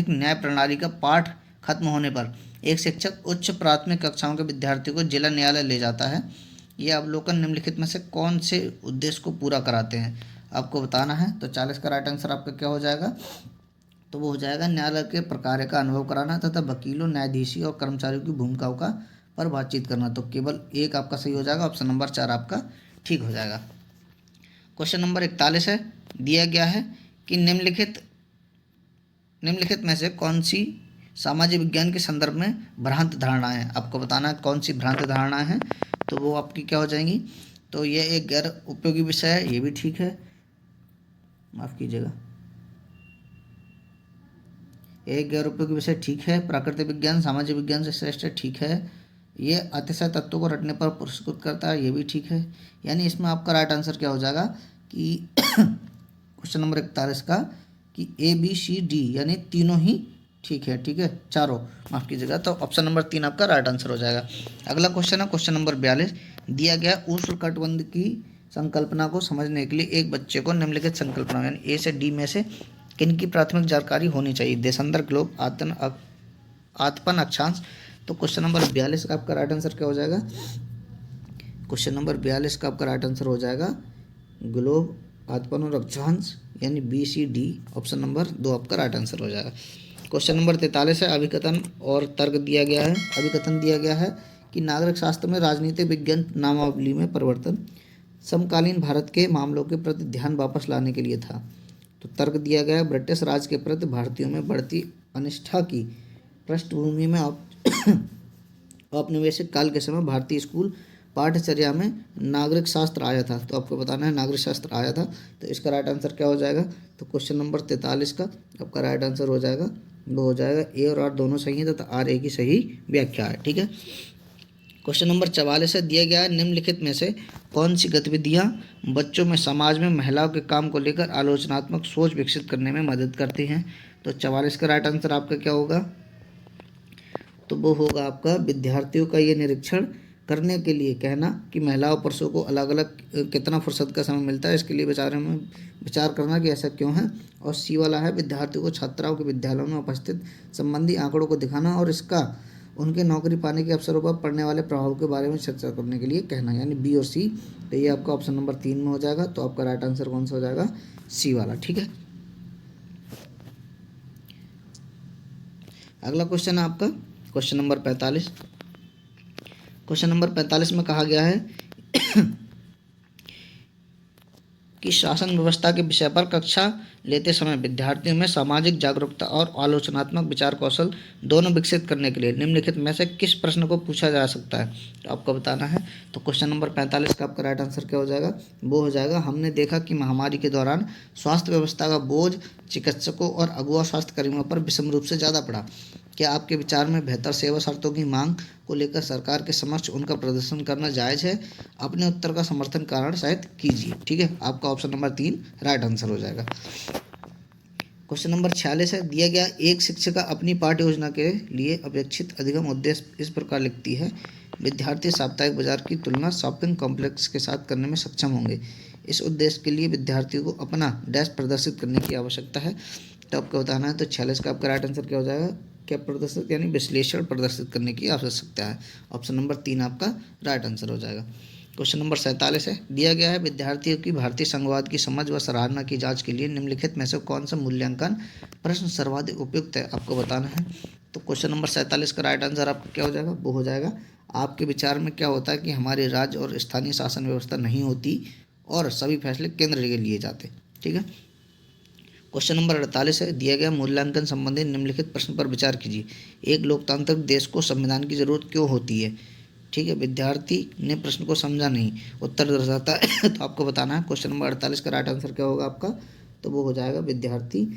न्याय प्रणाली का पाठ खत्म होने पर एक शिक्षक उच्च प्राथमिक कक्षाओं के विद्यार्थियों को जिला न्यायालय ले जाता है। यह अवलोकन निम्नलिखित में से कौन से उद्देश्य को पूरा कराते हैं? आपको बताना है। तो 40 का राइट आंसर आपका क्या हो जाएगा? तो वो हो जाएगा न्यायालय के प्रकार का अनुभव कराना तथा वकीलों, न्यायाधीशी और कर्मचारियों की भूमिकाओं का पर बातचीत करना। तो केवल एक आपका सही हो जाएगा। ऑप्शन नंबर 4 आपका ठीक हो जाएगा। क्वेश्चन नंबर 41 है, दिया गया है कि निम्नलिखित में से कौन सी सामाजिक विज्ञान के संदर्भ में भ्रांत धारणाएं हैं। आपको बताना है कौन सी भ्रांत धारणाएं हैं। तो वो आपकी क्या हो जाएंगी? तो ये एक गैर उपयोगी विषय है, ये भी ठीक है, माफ़ कीजिएगा, एक गैर उपयोगी विषय ठीक है। प्राकृतिक विज्ञान सामाजिक विज्ञान से श्रेष्ठ है, ठीक है। ये अतिशय तत्वों को रटने पर पुरस्कृत करता है, ये भी ठीक है। यानी इसमें आपका राइट आंसर क्या हो जाएगा कि क्वेश्चन नंबर 41 का कि ABCD यानी तीनों ही ठीक है। ठीक है, चारों माफ़ कीजिएगा। तो ऑप्शन नंबर 3 आपका राइट आंसर हो जाएगा। अगला क्वेश्चन है क्वेश्चन नंबर 42, दिया गया उष्णकटिबंध की संकल्पना को समझने के लिए एक बच्चे को निम्नलिखित संकल्पना यानी A से D में से किन की प्राथमिक जानकारी होनी चाहिए? देशांतर, ग्लोब, आतपन अक्षांश। तो क्वेश्चन नंबर 42 का आपका राइट आंसर क्या हो जाएगा? क्वेश्चन नंबर 42 का आपका राइट आंसर हो जाएगा ग्लोब, आतपन और अक्षांश यानी BCD। ऑप्शन नंबर 2 आपका राइट आंसर हो जाएगा। क्वेश्चन नंबर 43 है, अभिकथन और तर्क दिया गया है। अभिकथन दिया गया है कि नागरिक शास्त्र में राजनीतिक विज्ञान नामावली में परिवर्तन समकालीन भारत के मामलों के प्रति ध्यान वापस लाने के लिए था। तो तर्क दिया गया है, ब्रिटिश राज के प्रति भारतीयों में बढ़ती अनिष्ठा की पृष्ठभूमि में औपनिवेशिक काल के समय भारतीय स्कूल पाठ्यचर्या में नागरिक शास्त्र आया था। तो आपको बताना है नागरिक शास्त्र आया था। तो इसका राइट आंसर क्या हो जाएगा? तो क्वेश्चन नंबर 43 का आपका राइट आंसर हो जाएगा वो हो जाएगा ए और आर दोनों सही है तथा आर ए की सही व्याख्या है। ठीक है, क्वेश्चन नंबर 44 है, दिया गया है निम्नलिखित में से कौन सी गतिविधियां बच्चों में समाज में महिलाओं के काम को लेकर आलोचनात्मक सोच विकसित करने में मदद करती हैं? तो 44 का राइट आंसर आपका क्या होगा? तो वो होगा आपका विद्यार्थियों का ये निरीक्षण करने के लिए कहना कि महिलाओं पुरुषों को अलग अलग कितना फुर्सत का समय मिलता है, इसके लिए विचार करना कि ऐसा क्यों है। और सी वाला है, विद्यार्थियों को छात्राओं के विद्यालयों में उपस्थित संबंधी आंकड़ों को दिखाना और इसका उनके नौकरी पाने के अवसरों पर पड़ने वाले प्रभाव के बारे में चर्चा करने के लिए कहना, यानी बी और सी। तो ये आपका ऑप्शन नंबर 3 में हो जाएगा। तो आपका राइट आंसर कौन सा हो जाएगा? सी वाला। ठीक है, अगला क्वेश्चन है आपका क्वेश्चन नंबर 45। क्वेश्चन नंबर 45 में कहा गया है कि शासन व्यवस्था के विषय पर कक्षा लेते समय विद्यार्थियों में सामाजिक जागरूकता और आलोचनात्मक विचार कौशल दोनों विकसित करने के लिए निम्नलिखित में से किस प्रश्न को पूछा जा सकता है, तो आपको बताना है। तो क्वेश्चन नंबर 45 का आपका राइट आंसर क्या हो जाएगा, वो हो जाएगा हमने देखा कि महामारी के दौरान स्वास्थ्य व्यवस्था का बोझ चिकित्सकों और अगुआ स्वास्थ्य कर्मियों पर विषम रूप से ज़्यादा पड़ा। क्या आपके विचार में बेहतर सेवा शर्तों की मांग को लेकर सरकार के समक्ष उनका प्रदर्शन करना जायज़ है? अपने उत्तर का समर्थन कारण शायद कीजिए। ठीक है, आपका ऑप्शन नंबर 3 राइट आंसर हो जाएगा। क्वेश्चन नंबर 46 है, दिया गया एक शिक्षिका अपनी पाठ्य योजना के लिए अपेक्षित अधिगम उद्देश्य इस प्रकार लिखती है। विद्यार्थी साप्ताहिक बाजार की तुलना शॉपिंग कॉम्प्लेक्स के साथ करने में सक्षम होंगे। इस उद्देश्य के लिए विद्यार्थियों को अपना डैश प्रदर्शित करने की आवश्यकता है। तो आपको बताना है। तो 46 का आपका राइट आंसर क्या हो जाएगा, क्या प्रदर्शित यानी विश्लेषण प्रदर्शित करने की आवश्यकता है। ऑप्शन नंबर 3 आपका राइट आंसर हो जाएगा। क्वेश्चन नंबर 47 है, दिया गया है विद्यार्थियों की भारतीय संघवाद की समझ व सराहना की जांच के लिए निम्नलिखित में से कौन सा मूल्यांकन प्रश्न सर्वाधिक उपयुक्त है, आपको बताना है। तो क्वेश्चन नंबर 47 का राइट आंसर आपका क्या हो जाएगा, वो हो जाएगा आपके विचार में क्या होता है कि हमारे राज्य और स्थानीय शासन व्यवस्था नहीं होती और सभी फैसले केंद्र के लिए जाते। ठीक है। क्वेश्चन नंबर 48 है, दिया गया मूल्यांकन संबंधी निम्नलिखित प्रश्न पर विचार कीजिए। एक लोकतांत्रिक देश को संविधान की जरूरत क्यों होती है? ठीक है, विद्यार्थी ने प्रश्न को समझा नहीं, उत्तर दर्शाता है। तो आपको बताना है। क्वेश्चन नंबर 48 का राइट आंसर क्या होगा आपका, तो वो हो जाएगा विद्यार्थी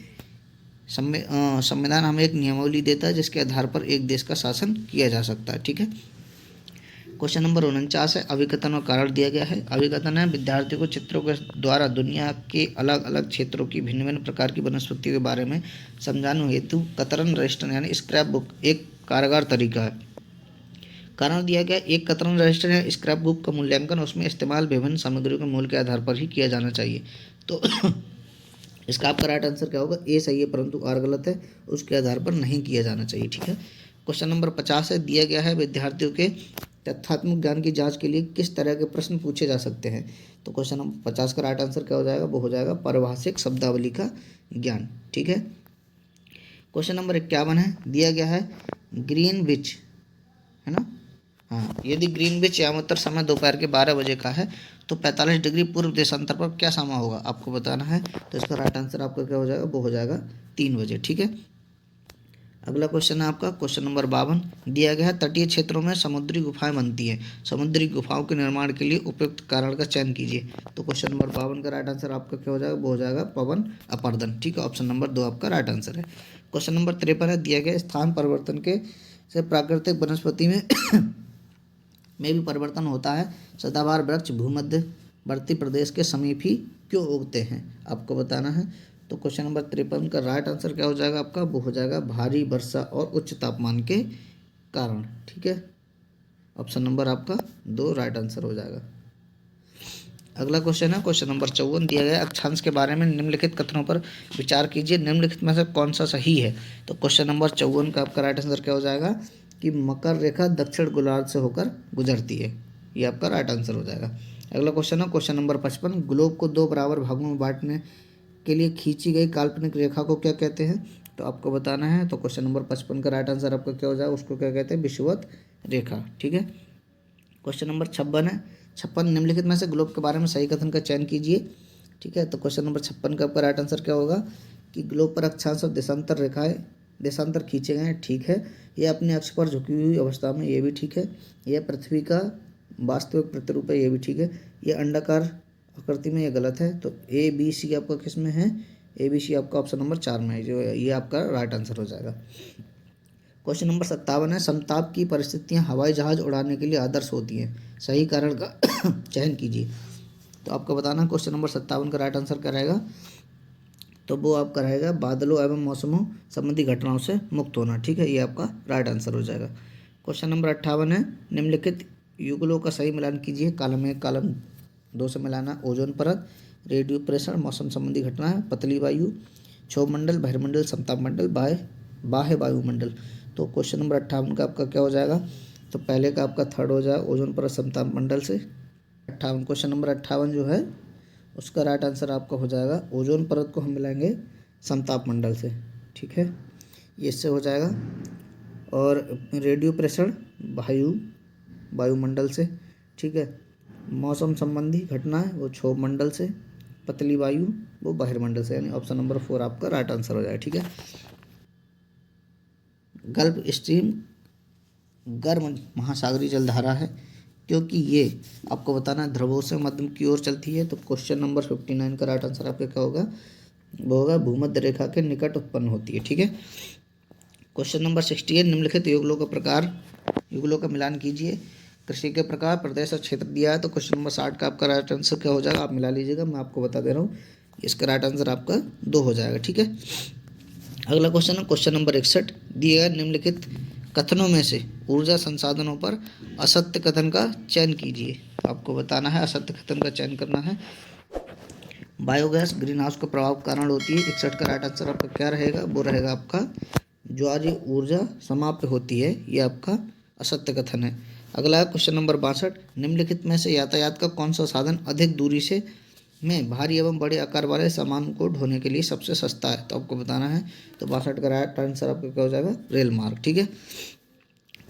संविधान हमें एक नियमावली देता है जिसके आधार पर एक देश का शासन किया जा सकता है। ठीक है। क्वेश्चन नंबर 49 है, अभिकथन और कारण दिया गया है। अभिकथन है, विद्यार्थियों को चित्रों के द्वारा दुनिया के अलग अलग क्षेत्रों की भिन्न भिन्न प्रकार की वनस्पतियों के बारे में समझाने हेतु कतरन रजिस्टर यानी स्क्रैप बुक एक कारगर तरीका है। कारण दिया गया, एक कतरन रजिस्टर या स्क्रैप बुक का मूल्यांकन उसमें इस्तेमाल विभिन्न सामग्रियों के मूल्य के आधार पर ही किया जाना चाहिए। तो इसका आपका राइट आंसर क्या होगा, ए सही है परंतु आर गलत है, उसके आधार पर नहीं किया जाना चाहिए। ठीक है। क्वेश्चन नंबर 50 है, दिया गया है विद्यार्थियों के तथ्यात्मक ज्ञान की जांच के लिए किस तरह के प्रश्न पूछे जा सकते हैं। तो क्वेश्चन नंबर 50 का राइट आंसर क्या हो जाएगा, वो हो जाएगा पारिभाषिक शब्दावली का ज्ञान। ठीक है। क्वेश्चन नंबर 51 है, दिया गया है ग्रीनविच, है ना, हाँ, यदि ग्रीनविच या उत्तर समय दोपहर के 12 बजे का है तो 45 डिग्री पूर्व देशांतर पर क्या समय होगा, आपको बताना है। तो इसका राइट आंसर आपका क्या हो जाएगा, वो हो जाएगा 3 बजे। ठीक है। अगला क्वेश्चन है आपका क्वेश्चन नंबर 52, दिया गया है तटीय क्षेत्रों में समुद्री गुफाएं बनती हैं, समुद्री गुफाओं के निर्माण के लिए उपयुक्त कारण का चयन कीजिए। तो क्वेश्चन नंबर 52 का राइट आंसर आपका क्या हो जाएगा, वो हो जाएगा पवन अपर्दन। ठीक है, ऑप्शन नंबर 2 आपका राइट आंसर है। क्वेश्चन नंबर 53 है, दिया गया स्थान परिवर्तन के से प्राकृतिक वनस्पति में भी परिवर्तन होता है, सदाबहार वृक्ष भूमध्यवर्ती प्रदेश के समीप ही क्यों उगते हैं, आपको बताना है। तो क्वेश्चन नंबर 53 का राइट आंसर क्या हो जाएगा आपका, वो हो जाएगा भारी वर्षा और उच्च तापमान के कारण। ठीक है, ऑप्शन नंबर आपका 2 राइट आंसर हो जाएगा। अगला क्वेश्चन है क्वेश्चन नंबर 54, दिया गया अक्षांश के बारे में निम्नलिखित कथनों पर विचार कीजिए, निम्नलिखित में से कौन सा सही है। तो क्वेश्चन नंबर 54 का आपका राइट आंसर क्या हो जाएगा कि मकर रेखा दक्षिण गोलार्ध से होकर गुजरती है, ये आपका राइट आंसर हो जाएगा। अगला क्वेश्चन है क्वेश्चन नंबर 55, ग्लोब को 2 बराबर भागों में बांटने के लिए खींची गई काल्पनिक रेखा को क्या कहते हैं, तो आपको बताना है। तो क्वेश्चन नंबर 55 का राइट आंसर आपका क्या हो जाएगा, उसको क्या कहते हैं, विषुवत रेखा। ठीक है। क्वेश्चन नंबर 56 है, 56 निम्नलिखित में से ग्लोब के बारे में सही कथन का चयन कीजिए। ठीक है। तो क्वेश्चन नंबर 56 का आपका राइट आंसर क्या होगा कि ग्लोब पर अक्षांश और देशांतर खींचे गए हैं। ठीक है। यह अपने अक्ष पर झुकी हुई अवस्था में, ये भी ठीक है। यह पृथ्वी का वास्तविक प्रतिरूप है, ये भी ठीक है। यह अंडाकार आकृति में, ये गलत है। तो ए बी सी आपका किस में है, ए बी सी आपका ऑप्शन नंबर 4 में है, जो ये आपका राइट आंसर हो जाएगा। क्वेश्चन नंबर 57 है, समताप की परिस्थितियां हवाई जहाज उड़ाने के लिए आदर्श होती हैं, सही कारण का चयन कीजिए। तो आपको बताना क्वेश्चन नंबर 57 का राइट आंसर क्या रहेगा, तो वो आपका रहेगा बादलों एवं मौसमों संबंधी घटनाओं से मुक्त होना। ठीक है, ये आपका राइट आंसर हो जाएगा। क्वेश्चन नंबर 58 है, निम्नलिखित युगलों का सही मिलान कीजिए, कॉलम 1 कॉलम 2 से मिलाना, ओजोन परत, रेडियो प्रेशर, मौसम संबंधी घटना है, पतली वायु, क्षोभ मंडल, बहिर्मंडल, समताप मंडल, बाह्य वायुमंडल। तो क्वेश्चन नंबर 58 का आपका क्या हो जाएगा, तो पहले का आपका थर्ड हो जाएगा ओजोन परत समताप मंडल से। 58 क्वेश्चन नंबर 58 जो है उसका राइट आंसर आपका हो जाएगा ओजोन परत को हम मिलाएंगे समताप मंडल से। ठीक है, ये इससे हो जाएगा। और रेडियो प्रेषण वायुमंडल से, ठीक है। मौसम संबंधी घटनाएं वो क्षोभ मंडल से, पतली वायु वो बहिर्मंडल से, यानी ऑप्शन नंबर 4 आपका राइट आंसर हो जाएगा, ठीक है। गल्फ स्ट्रीम गर्म महासागरीय जलधारा है, क्योंकि ये आपको बताना है ध्रुवों से मध्य की ओर चलती है। तो क्वेश्चन नंबर 59 का राइट आंसर आपका क्या होगा, वो होगा भूमध्य रेखा के निकट उत्पन्न होती है, ठीक है। क्वेश्चन नंबर 68, निम्नलिखित युगलों का प्रकार, युगलों का मिलान कीजिए। कृषि के प्रकार, प्रदेश और क्षेत्र दिया है, तो क्वेश्चन नंबर 60 का आपका राइट आंसर क्या हो जाएगा, आप मिला लीजिएगा, मैं आपको बता दे रहा हूँ। इसका राइट आंसर आपका 2 हो जाएगा, ठीक है। अगला क्वेश्चन है क्वेश्चन नंबर 61, दिए गए निम्नलिखित कथनों में से ऊर्जा संसाधनों पर असत्य कथन का चयन कीजिए। आपको बताना है, असत्य कथन का चयन करना है। बायोगैस ग्रीन हाउस का प्रभाव के कारण होती है। 61 का राइट आंसर आपका क्या रहेगा, वो रहेगा आपका ज्वारीय ऊर्जा समाप्त होती है, ये आपका असत्य कथन है। अगला क्वेश्चन नंबर 62, निम्नलिखित में से यातायात का कौन सा साधन अधिक दूरी से में भारी एवं बड़े आकार वाले सामान को ढोने के लिए सबसे सस्ता है, तो आपको बताना है। तो 62 का राइट आंसर आपका क्या हो जाएगा, रेल मार्ग, ठीक है।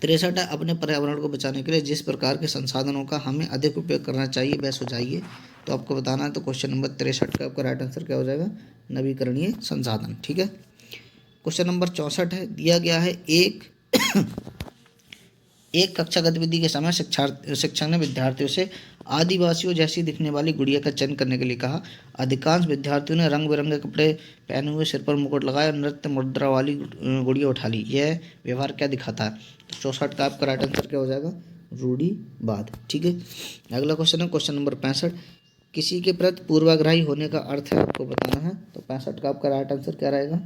63 है, अपने पर्यावरण को बचाने के लिए जिस प्रकार के संसाधनों का हमें अधिक उपयोग करना चाहिए वह सुझाइए, तो आपको बताना है। तो क्वेश्चन नंबर 63 का आपका राइट आंसर क्या हो जाएगा, नवीकरणीय संसाधन, ठीक है। क्वेश्चन नंबर 64 है, दिया गया है एक कक्षा गतिविधि के समय शिक्षक ने विद्यार्थियों से आदिवासियों जैसी दिखने वाली गुड़िया का चयन करने के लिए कहा। अधिकांश विद्यार्थियों ने रंग बिरंगे कपड़े पहने हुए, सिर पर मुकुट लगाया, नृत्य मुद्रा वाली गुड़िया उठा ली। यह व्यवहार क्या दिखाता है, तो 64 का आपका राइट आंसर क्या हो जाएगा, रूढ़िवाद, ठीक है। अगला क्वेश्चन है क्वेश्चन नंबर 65, किसी के प्रति पूर्वाग्रही होने का अर्थ है, आपको बताना है। तो 65 का आपका राइट आंसर क्या रहेगा,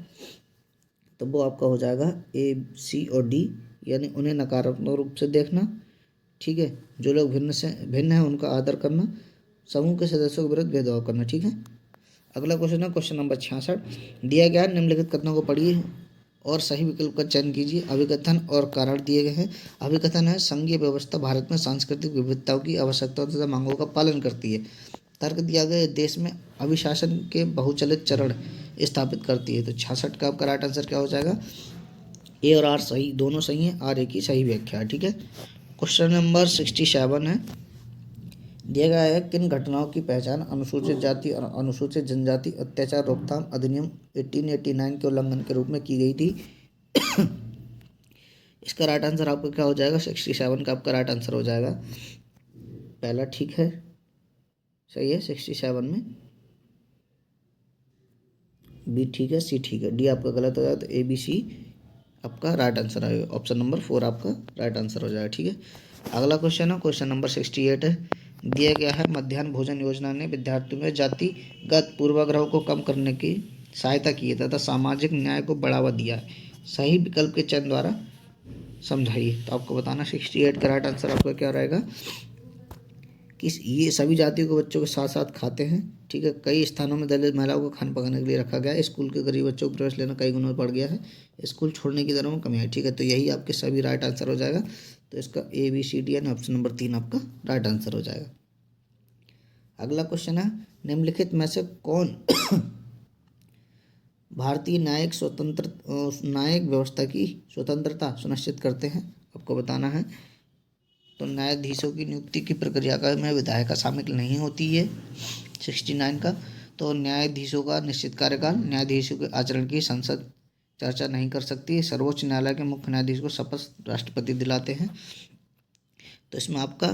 तो वो आपका हो जाएगा A, C और D, यानी उन्हें नकारात्मक रूप से देखना, ठीक है। जो लोग भिन्न हैं उनका आदर करना, समूह के सदस्यों के विरुद्ध भेदभाव करना, ठीक है। अगला क्वेश्चन है क्वेश्चन नंबर 66, दिया गया निम्नलिखित कथनों को पढ़िए और सही विकल्प का चयन कीजिए। अभिकथन और कारण दिए गए हैं। अभिकथन है, संघीय व्यवस्था भारत में सांस्कृतिक विविधताओं की आवश्यकताओं तथा मांगों का पालन करती है। तर्क दिया गया, देश में अभिशासन के बहुचलित चरण स्थापित करती है। तो 66 का आपका राइट आंसर क्या हो जाएगा, ए और आर सही, दोनों सही हैं, आर ए की सही व्याख्या है, ठीक है। क्वेश्चन नंबर 67 है, दिया गया है किन घटनाओं की पहचान अनुसूचित जाति और अनुसूचित जनजाति अत्याचार रोकथाम अधिनियम 1889 के उल्लंघन के रूप में की गई थी। इसका राइट आंसर आपका क्या हो जाएगा, 67 का आपका राइट आंसर हो जाएगा पहला, ठीक है, सही है। 67 में बी ठीक है, सी ठीक है, डी आपका गलत हो जाएगा। तो ABC आपका राइट आंसर आएगा, ऑप्शन नंबर 4 आपका राइट आंसर हो जाएगा, ठीक है। अगला क्वेश्चन है क्वेश्चन नंबर 68 है, दिया गया है मध्याह्न भोजन योजना ने विद्यार्थियों में जातिगत पूर्वाग्रहों को कम करने की सहायता की है तथा सामाजिक न्याय को बढ़ावा दिया है। सही विकल्प के चयन द्वारा समझाइए, तो आपको बताना 68 का राइट आंसर आपका क्या रहेगा, कि ये सभी जातियों के बच्चों के साथ साथ खाते हैं, ठीक है। कई स्थानों में दलित महिलाओं को खाना पकाने के लिए रखा गया है। स्कूल के गरीब बच्चों को प्रवेश लेना कई गुना बढ़ गया है। स्कूल छोड़ने की दरों में कमी है, ठीक है। तो यही आपके सभी राइट आंसर हो जाएगा। तो इसका ABCD यानी ऑप्शन नंबर 3 आपका राइट आंसर हो जाएगा। अगला क्वेश्चन है, निम्नलिखित में से कौन भारतीय न्यायिक व्यवस्था की स्वतंत्रता सुनिश्चित करते हैं, आपको बताना है। तो न्यायाधीशों की नियुक्ति की प्रक्रिया का में विधायिका शामिल नहीं होती है, 69 का। तो न्यायाधीशों का निश्चित कार्यकाल, न्यायाधीशों के आचरण की संसद चर्चा नहीं कर सकती। सर्वोच्च न्यायालय के मुख्य न्यायाधीश को शपथ राष्ट्रपति दिलाते हैं। तो इसमें आपका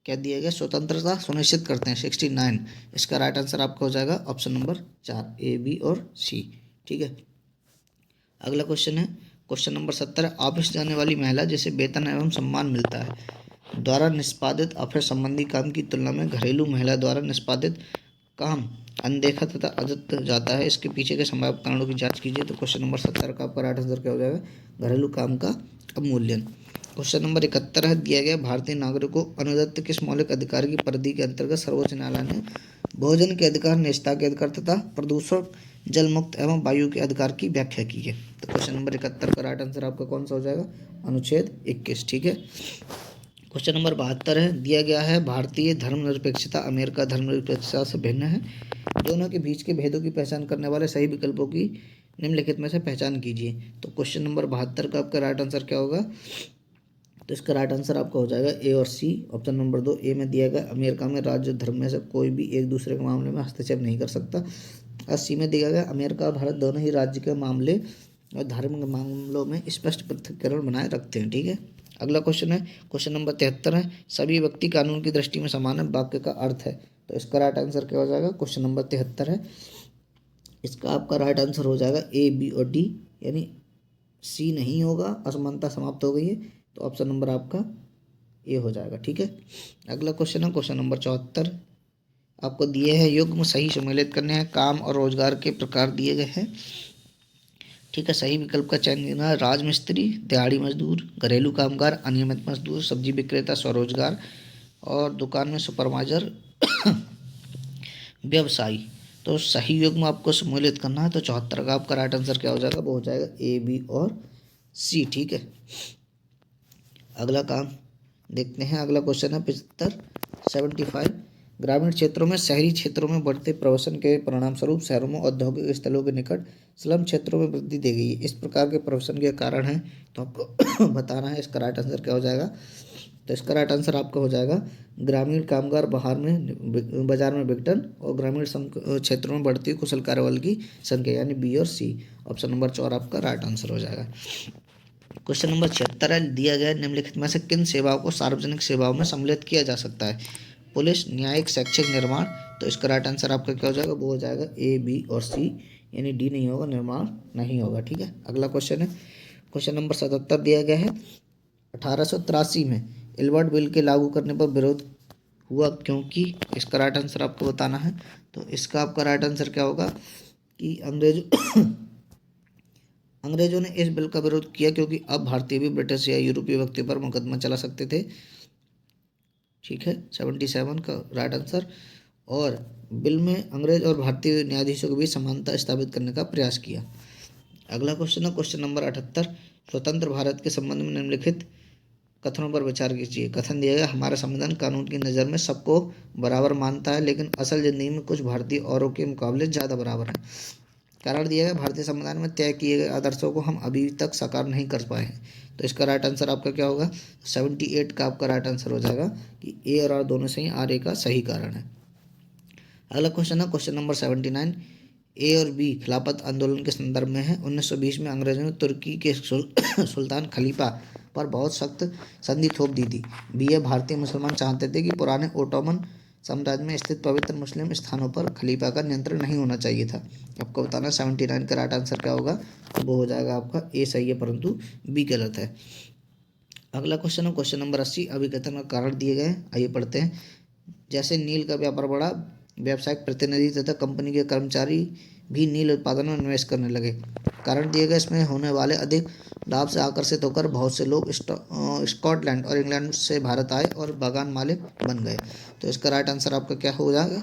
क्या दिया गया, स्वतंत्रता सुनिश्चित करते हैं, 69। इसका राइट आंसर आपका हो जाएगा ऑप्शन नंबर 4, A, B और C, ठीक है। अगला क्वेश्चन है क्वेश्चन नंबर 70, ऑफिस जाने वाली महिला जिसे वेतन एवं सम्मान मिलता है द्वारा निष्पादित ऑफिस संबंधी काम की तुलना में घरेलू महिला द्वारा निष्पादित काम अनदेखा तथा अजत जाता है, इसके पीछे के संभावित कारणों की जांच कीजिए। तो क्वेश्चन नंबर 70 का आपका राइट आंसर क्या हो जाएगा, घरेलू काम का अवमूल्यन। क्वेश्चन नंबर 71 है, दिया गया भारतीय नागरिकों को अनुदत्त किस मौलिक अधिकार की परिधि के अंतर्गत सर्वोच्च न्यायालय ने भोजन के अधिकार, निजता के अधिकार तथा प्रदूषण, जल मुक्त एवं वायु के अधिकार की व्याख्या की है। तो क्वेश्चन नंबर 71 का राइट आंसर आपका कौन सा हो जाएगा, अनुच्छेद 21, ठीक है। क्वेश्चन नंबर 72 है, दिया गया है भारतीय धर्मनिरपेक्षता अमेरिका धर्मनिरपेक्षता से भिन्न है। दोनों के बीच के भेदों की पहचान करने वाले सही विकल्पों की निम्नलिखित में से पहचान कीजिए। तो क्वेश्चन नंबर 72 का आपका राइट आंसर क्या होगा? तो इसका राइट आंसर आपका हो जाएगा ए और सी। ऑप्शन नंबर 2 ए में दिया गया अमेरिका में राज्य धर्म में से कोई भी एक दूसरे के मामले में हस्तक्षेप नहीं कर सकता। और सी में दिया गया अमेरिका और भारत दोनों ही राज्य के मामले और धार्मिक मामलों में स्पष्ट पृथक्करण बनाए रखते हैं। ठीक है, अगला क्वेश्चन है, क्वेश्चन नंबर 73 है, सभी व्यक्ति कानून की दृष्टि में समान है वाक्य का अर्थ है। तो इसका राइट आंसर क्या हो जाएगा? क्वेश्चन नंबर 73 है, इसका आपका राइट आंसर हो जाएगा ए, बी और डी, यानी सी नहीं होगा, असमानता समाप्त हो गई है, तो ऑप्शन नंबर आपका ए हो जाएगा। ठीक है, अगला क्वेश्चन है क्वेश्चन नंबर 74, आपको दिए हैं युग्म सही सम्मिलित करने हैं, काम और रोजगार के प्रकार दिए गए हैं। ठीक है, सही विकल्प का चयन करना है, राजमिस्त्री, दिहाड़ी मजदूर, घरेलू कामगार, अनियमित मजदूर, सब्जी विक्रेता, स्वरोजगार और दुकान में सुपरवाइजर व्यवसायी। तो सही युग्म आपको सम्मिलित करना है, तो 74 का आपका राइट आंसर क्या हो जाएगा? वो हो जाएगा ए, बी और सी। ठीक है, अगला काम देखते हैं, अगला क्वेश्चन है 75 ग्रामीण क्षेत्रों में शहरी क्षेत्रों में बढ़ते प्रवसन के परिणाम स्वरूप शहरों में औद्योगिक स्थलों के निकट स्लम क्षेत्रों में वृद्धि दी गई है। इस प्रकार के प्रवसन के कारण है, तो आपको बताना है इसका राइट आंसर क्या हो जाएगा। तो इसका राइट आंसर आपका हो जाएगा ग्रामीण कामगार बाजार में विघटन और ग्रामीण क्षेत्रों में बढ़ती कुशल कार्यबल की संख्या, यानी बी और सी। ऑप्शन नंबर 4 आपका राइट आंसर हो जाएगा। क्वेश्चन नंबर 76 है, दिया गया निम्नलिखित में से किन सेवाओं को सार्वजनिक सेवाओं में सम्मिलित किया जा सकता है? पुलिस, न्यायिक, शैक्षिक, निर्माण। तो इसका राइट आंसर आपका क्या हो जाएगा? वो हो जाएगा ए, बी और सी, यानी डी नहीं होगा, निर्माण नहीं होगा। ठीक है, अगला क्वेश्चन है क्वेश्चन नंबर 77 दिया गया है, 1883 में इल्बर्ट बिल के लागू करने पर विरोध हुआ क्योंकि? इसका राइट आंसर आपको बताना है। तो इसका आपका राइट आंसर क्या होगा कि अंग्रेजों ने इस बिल का विरोध किया क्योंकि अब भारतीय भी ब्रिटिश या यूरोपीय व्यक्ति पर मुकदमा चला सकते थे। ठीक है, 77 का राइट आंसर। और बिल में अंग्रेज और भारतीय न्यायाधीशों के बीच समानता स्थापित करने का प्रयास किया। अगला क्वेश्चन है क्वेश्चन नंबर 78, स्वतंत्र भारत के संबंध में निम्नलिखित कथनों पर विचार कीजिए। कथन दिया गया, हमारा संविधान कानून की नज़र में सबको बराबर मानता है, लेकिन असल जिंदगी में कुछ भारतीय औरों के मुकाबले ज़्यादा बराबर है। कारण दिया गया, भारतीय संविधान में तय किए गए आदर्शों को हम अभी तक साकार नहीं कर पाए हैं। तो इसका राइट आंसर आपका क्या होगा? 78 का आपका राइट आंसर हो जाएगा कि ए और आर दोनों सही, आर ए का सही कारण है। अगला क्वेश्चन है क्वेश्चन नंबर 79, ए और बी खिलाफत आंदोलन के संदर्भ में है। 1920 में अंग्रेजों ने तुर्की के सुल्तान खलीफा पर बहुत सख्त संधि थोप दी थी। बी है, भारतीय मुसलमान चाहते थे कि पुराने ओटोमन साम्राज्य में स्थित पवित्र मुस्लिम स्थानों पर खलीफा का नियंत्रण नहीं होना चाहिए था। आपको बताना 79 का राइट आंसर क्या होगा? तो वो हो जाएगा आपका ए सही है, परंतु बी गलत है। अगला क्वेश्चन है क्वेश्चन नंबर 80, अभिकथन का कारण दिए गए हैं, आइए पढ़ते हैं। जैसे नील का व्यापार बढ़ा, व्यावसायिक प्रतिनिधि तथा कंपनी के कर्मचारी भी नील उत्पादन में निवेश करने लगे। कारण दिए गए, इसमें होने वाले अधिक लाभ से आकर्षित होकर बहुत से लोग स्कॉटलैंड और इंग्लैंड से भारत आए और बागान मालिक बन गए। तो इसका राइट आंसर आपका क्या हो जाएगा?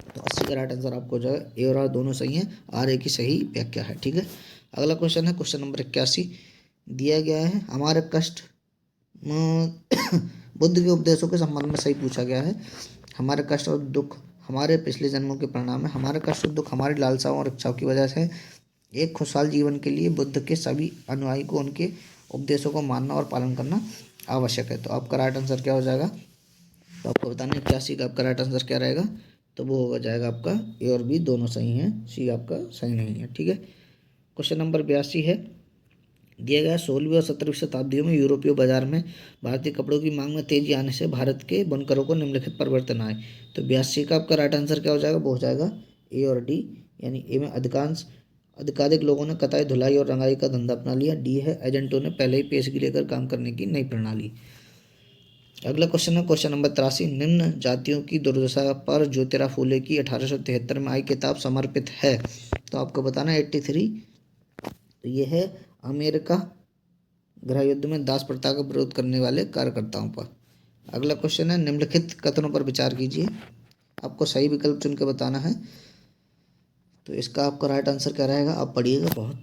तो 80 का राइट आंसर आपको हो जाएगा ए और आर दोनों सही हैं, आर ए की सही व्याख्या है। ठीक है, अगला क्वेश्चन है क्वेश्चन नंबर 81, दिया गया है, हमारे कष्ट बुद्ध के उपदेशों के संबंध में सही पूछा गया है। हमारे कष्ट और दुख हमारे पिछले जन्मों के परिणाम है। हमारे कष्ट और दुख हमारी लालसाओं और इच्छाओं की वजह से। एक खुशहाल जीवन के लिए बुद्ध के सभी अनुयायी को उनके उपदेशों को मानना और पालन करना आवश्यक है। तो आपका राइट आंसर क्या हो जाएगा? तो आपको बताना 81 का आपका राइट आंसर क्या रहेगा? तो वो हो जाएगा आपका ए और बी दोनों सही हैं, सी आपका सही नहीं है। ठीक है, क्वेश्चन नंबर 82 है, दिया गया 16वीं और 17वीं शताब्दियों में यूरोपीय बाजार में भारतीय कपड़ों की मांग में तेजी आने से भारत के बुनकरों को निम्नलिखित परिवर्तन आए। तो 82 का आपका राइट आंसर क्या हो जाएगा? वो हो जाएगा ए और डी, यानी ए में अधिकाधिक लोगों ने कताई, धुलाई और रंगाई का धंधा अपना लिया। डी है, एजेंटों ने पहले ही पेशगी लेकर काम करने की नई प्रणाली। अगला क्वेश्चन है क्वेश्चन नंबर 83, निम्न जातियों की दुर्दशा पर ज्योतिराव फूले की 1873 में आई किताब समर्पित है। तो आपको बताना 83, तो ये है अमेरिका गृह युद्ध में दास प्रथा का विरोध करने वाले कार्यकर्ताओं पर। अगला क्वेश्चन है, निम्नलिखित कथनों पर विचार कीजिए, आपको सही विकल्प चुन के बताना है। तो इसका आपका राइट आंसर क्या रहेगा? आप पढ़िएगा, बहुत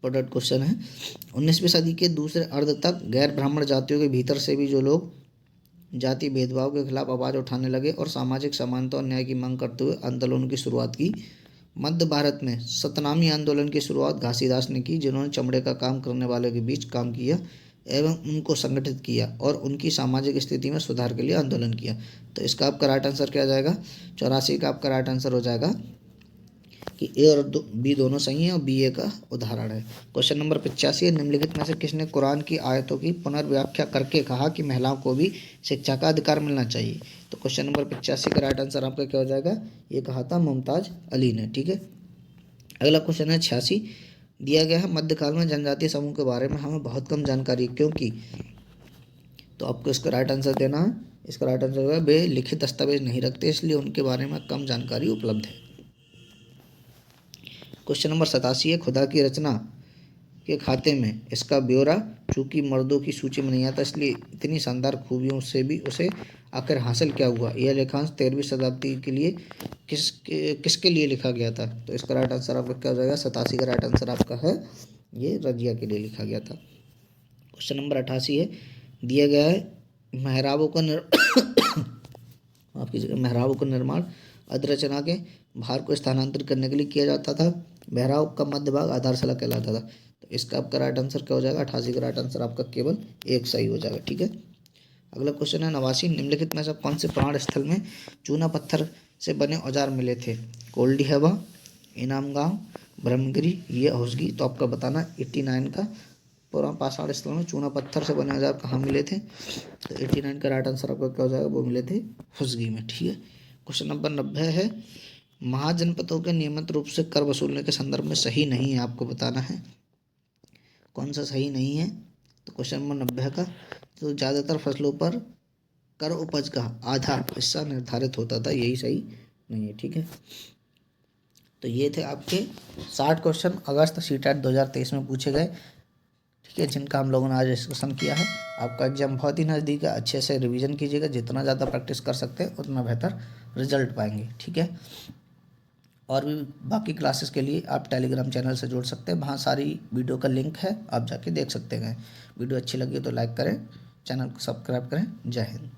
इंपॉर्टेंट क्वेश्चन है। 19वीं सदी के दूसरे अर्ध तक गैर ब्राह्मण जातियों के भीतर से भी जो लोग जाति भेदभाव के खिलाफ आवाज़ उठाने लगे और सामाजिक समानता और न्याय की मांग करते हुए आंदोलन की शुरुआत की, मध्य भारत में सतनामी आंदोलन की शुरुआत घासीदास ने की, जिन्होंने चमड़े का काम करने वालों के बीच काम किया एवं उनको संगठित किया और उनकी सामाजिक स्थिति में सुधार के लिए आंदोलन किया। तो इसका आपका राइट आंसर क्या आ जाएगा? 84 का आपका राइट आंसर हो जाएगा कि ए और बी दोनों सही हैं और बी ए का उदाहरण है। क्वेश्चन नंबर 85 है, निम्नलिखित में से किसने कुरान की आयतों की पुनर्व्याख्या करके कहा कि महिलाओं को भी शिक्षा का अधिकार मिलना चाहिए? तो क्वेश्चन नंबर 85 का राइट आंसर आपका क्या हो जाएगा? ये कहा था मुमताज अली ने। ठीक है, अगला क्वेश्चन है 86, दिया गया है मध्यकाल में जनजातीय समूह के बारे में हमें बहुत कम जानकारी है, क्योंकि? तो आपको इसका राइट आंसर देना है। इसका राइट आंसर है वे लिखित दस्तावेज नहीं रखते, इसलिए उनके बारे में कम जानकारी उपलब्ध है। क्वेश्चन नंबर 87 है, खुदा की रचना के खाते में इसका ब्यौरा चूंकि मर्दों की सूची में नहीं आता, इसलिए इतनी शानदार खूबियों से भी उसे आखिर हासिल क्या हुआ? यह लेखांश 13वीं शताब्दी के लिए किसके लिए लिखा गया था? तो इसका राइट आंसर आपका क्या हो जाएगा? 87 का राइट आंसर आपका है ये रजिया के लिए लिखा गया था। क्वेश्चन नंबर 88 है, दिया गया है मेहराबों का आपकी जगह मेहराबों का निर्माण अधरचना के भार को स्थानांतरित करने के लिए किया जाता था। मेहराब का मध्य भाग आधारशिला कहलाता था। तो इसका आपका राइट आंसर क्या हो जाएगा? 88 का राइट आंसर आपका केवल एक सही हो जाएगा। ठीक है, अगला क्वेश्चन है 89, निम्नलिखित में से कौन से प्राण स्थल में चूना पत्थर से बने औजार मिले थे? कोल्डी हवा, इनाम गांव, ब्रह्मगिरी, ये हौसगी। तो आपका बताना 89 का पूरा पाषाण स्थल में चूना पत्थर से बने औजार कहाँ मिले थे? तो 89 का राइट आंसर आपका क्या हो जाएगा? वो मिले थे हौसगी में। ठीक है, क्वेश्चन नंबर 90 है, महाजनपदों के नियमित रूप से कर वसूलने के संदर्भ में सही नहीं है, आपको बताना है कौन सा सही नहीं है। तो क्वेश्चन नंबर 90 का, तो ज़्यादातर फसलों पर कर उपज का आधा हिस्सा निर्धारित होता था, यही सही नहीं है। ठीक है, तो ये थे आपके 60 क्वेश्चन अगस्त सीटेट 2023 में पूछे गए। ठीक है, जिनका हम लोगों ने आज डिस्कशन किया है। आपका एग्जाम बहुत ही नज़दीक है, अच्छे से रिवीजन कीजिएगा, जितना ज़्यादा प्रैक्टिस कर सकते हैं उतना बेहतर रिजल्ट पाएंगे। ठीक है, और भी बाकी क्लासेस के लिए आप टेलीग्राम चैनल से जुड़ सकते हैं, वहाँ सारी वीडियो का लिंक है, आप जाके देख सकते हैं। वीडियो अच्छी लगी तो लाइक करें, चैनल को सब्सक्राइब करें। जय हिंद।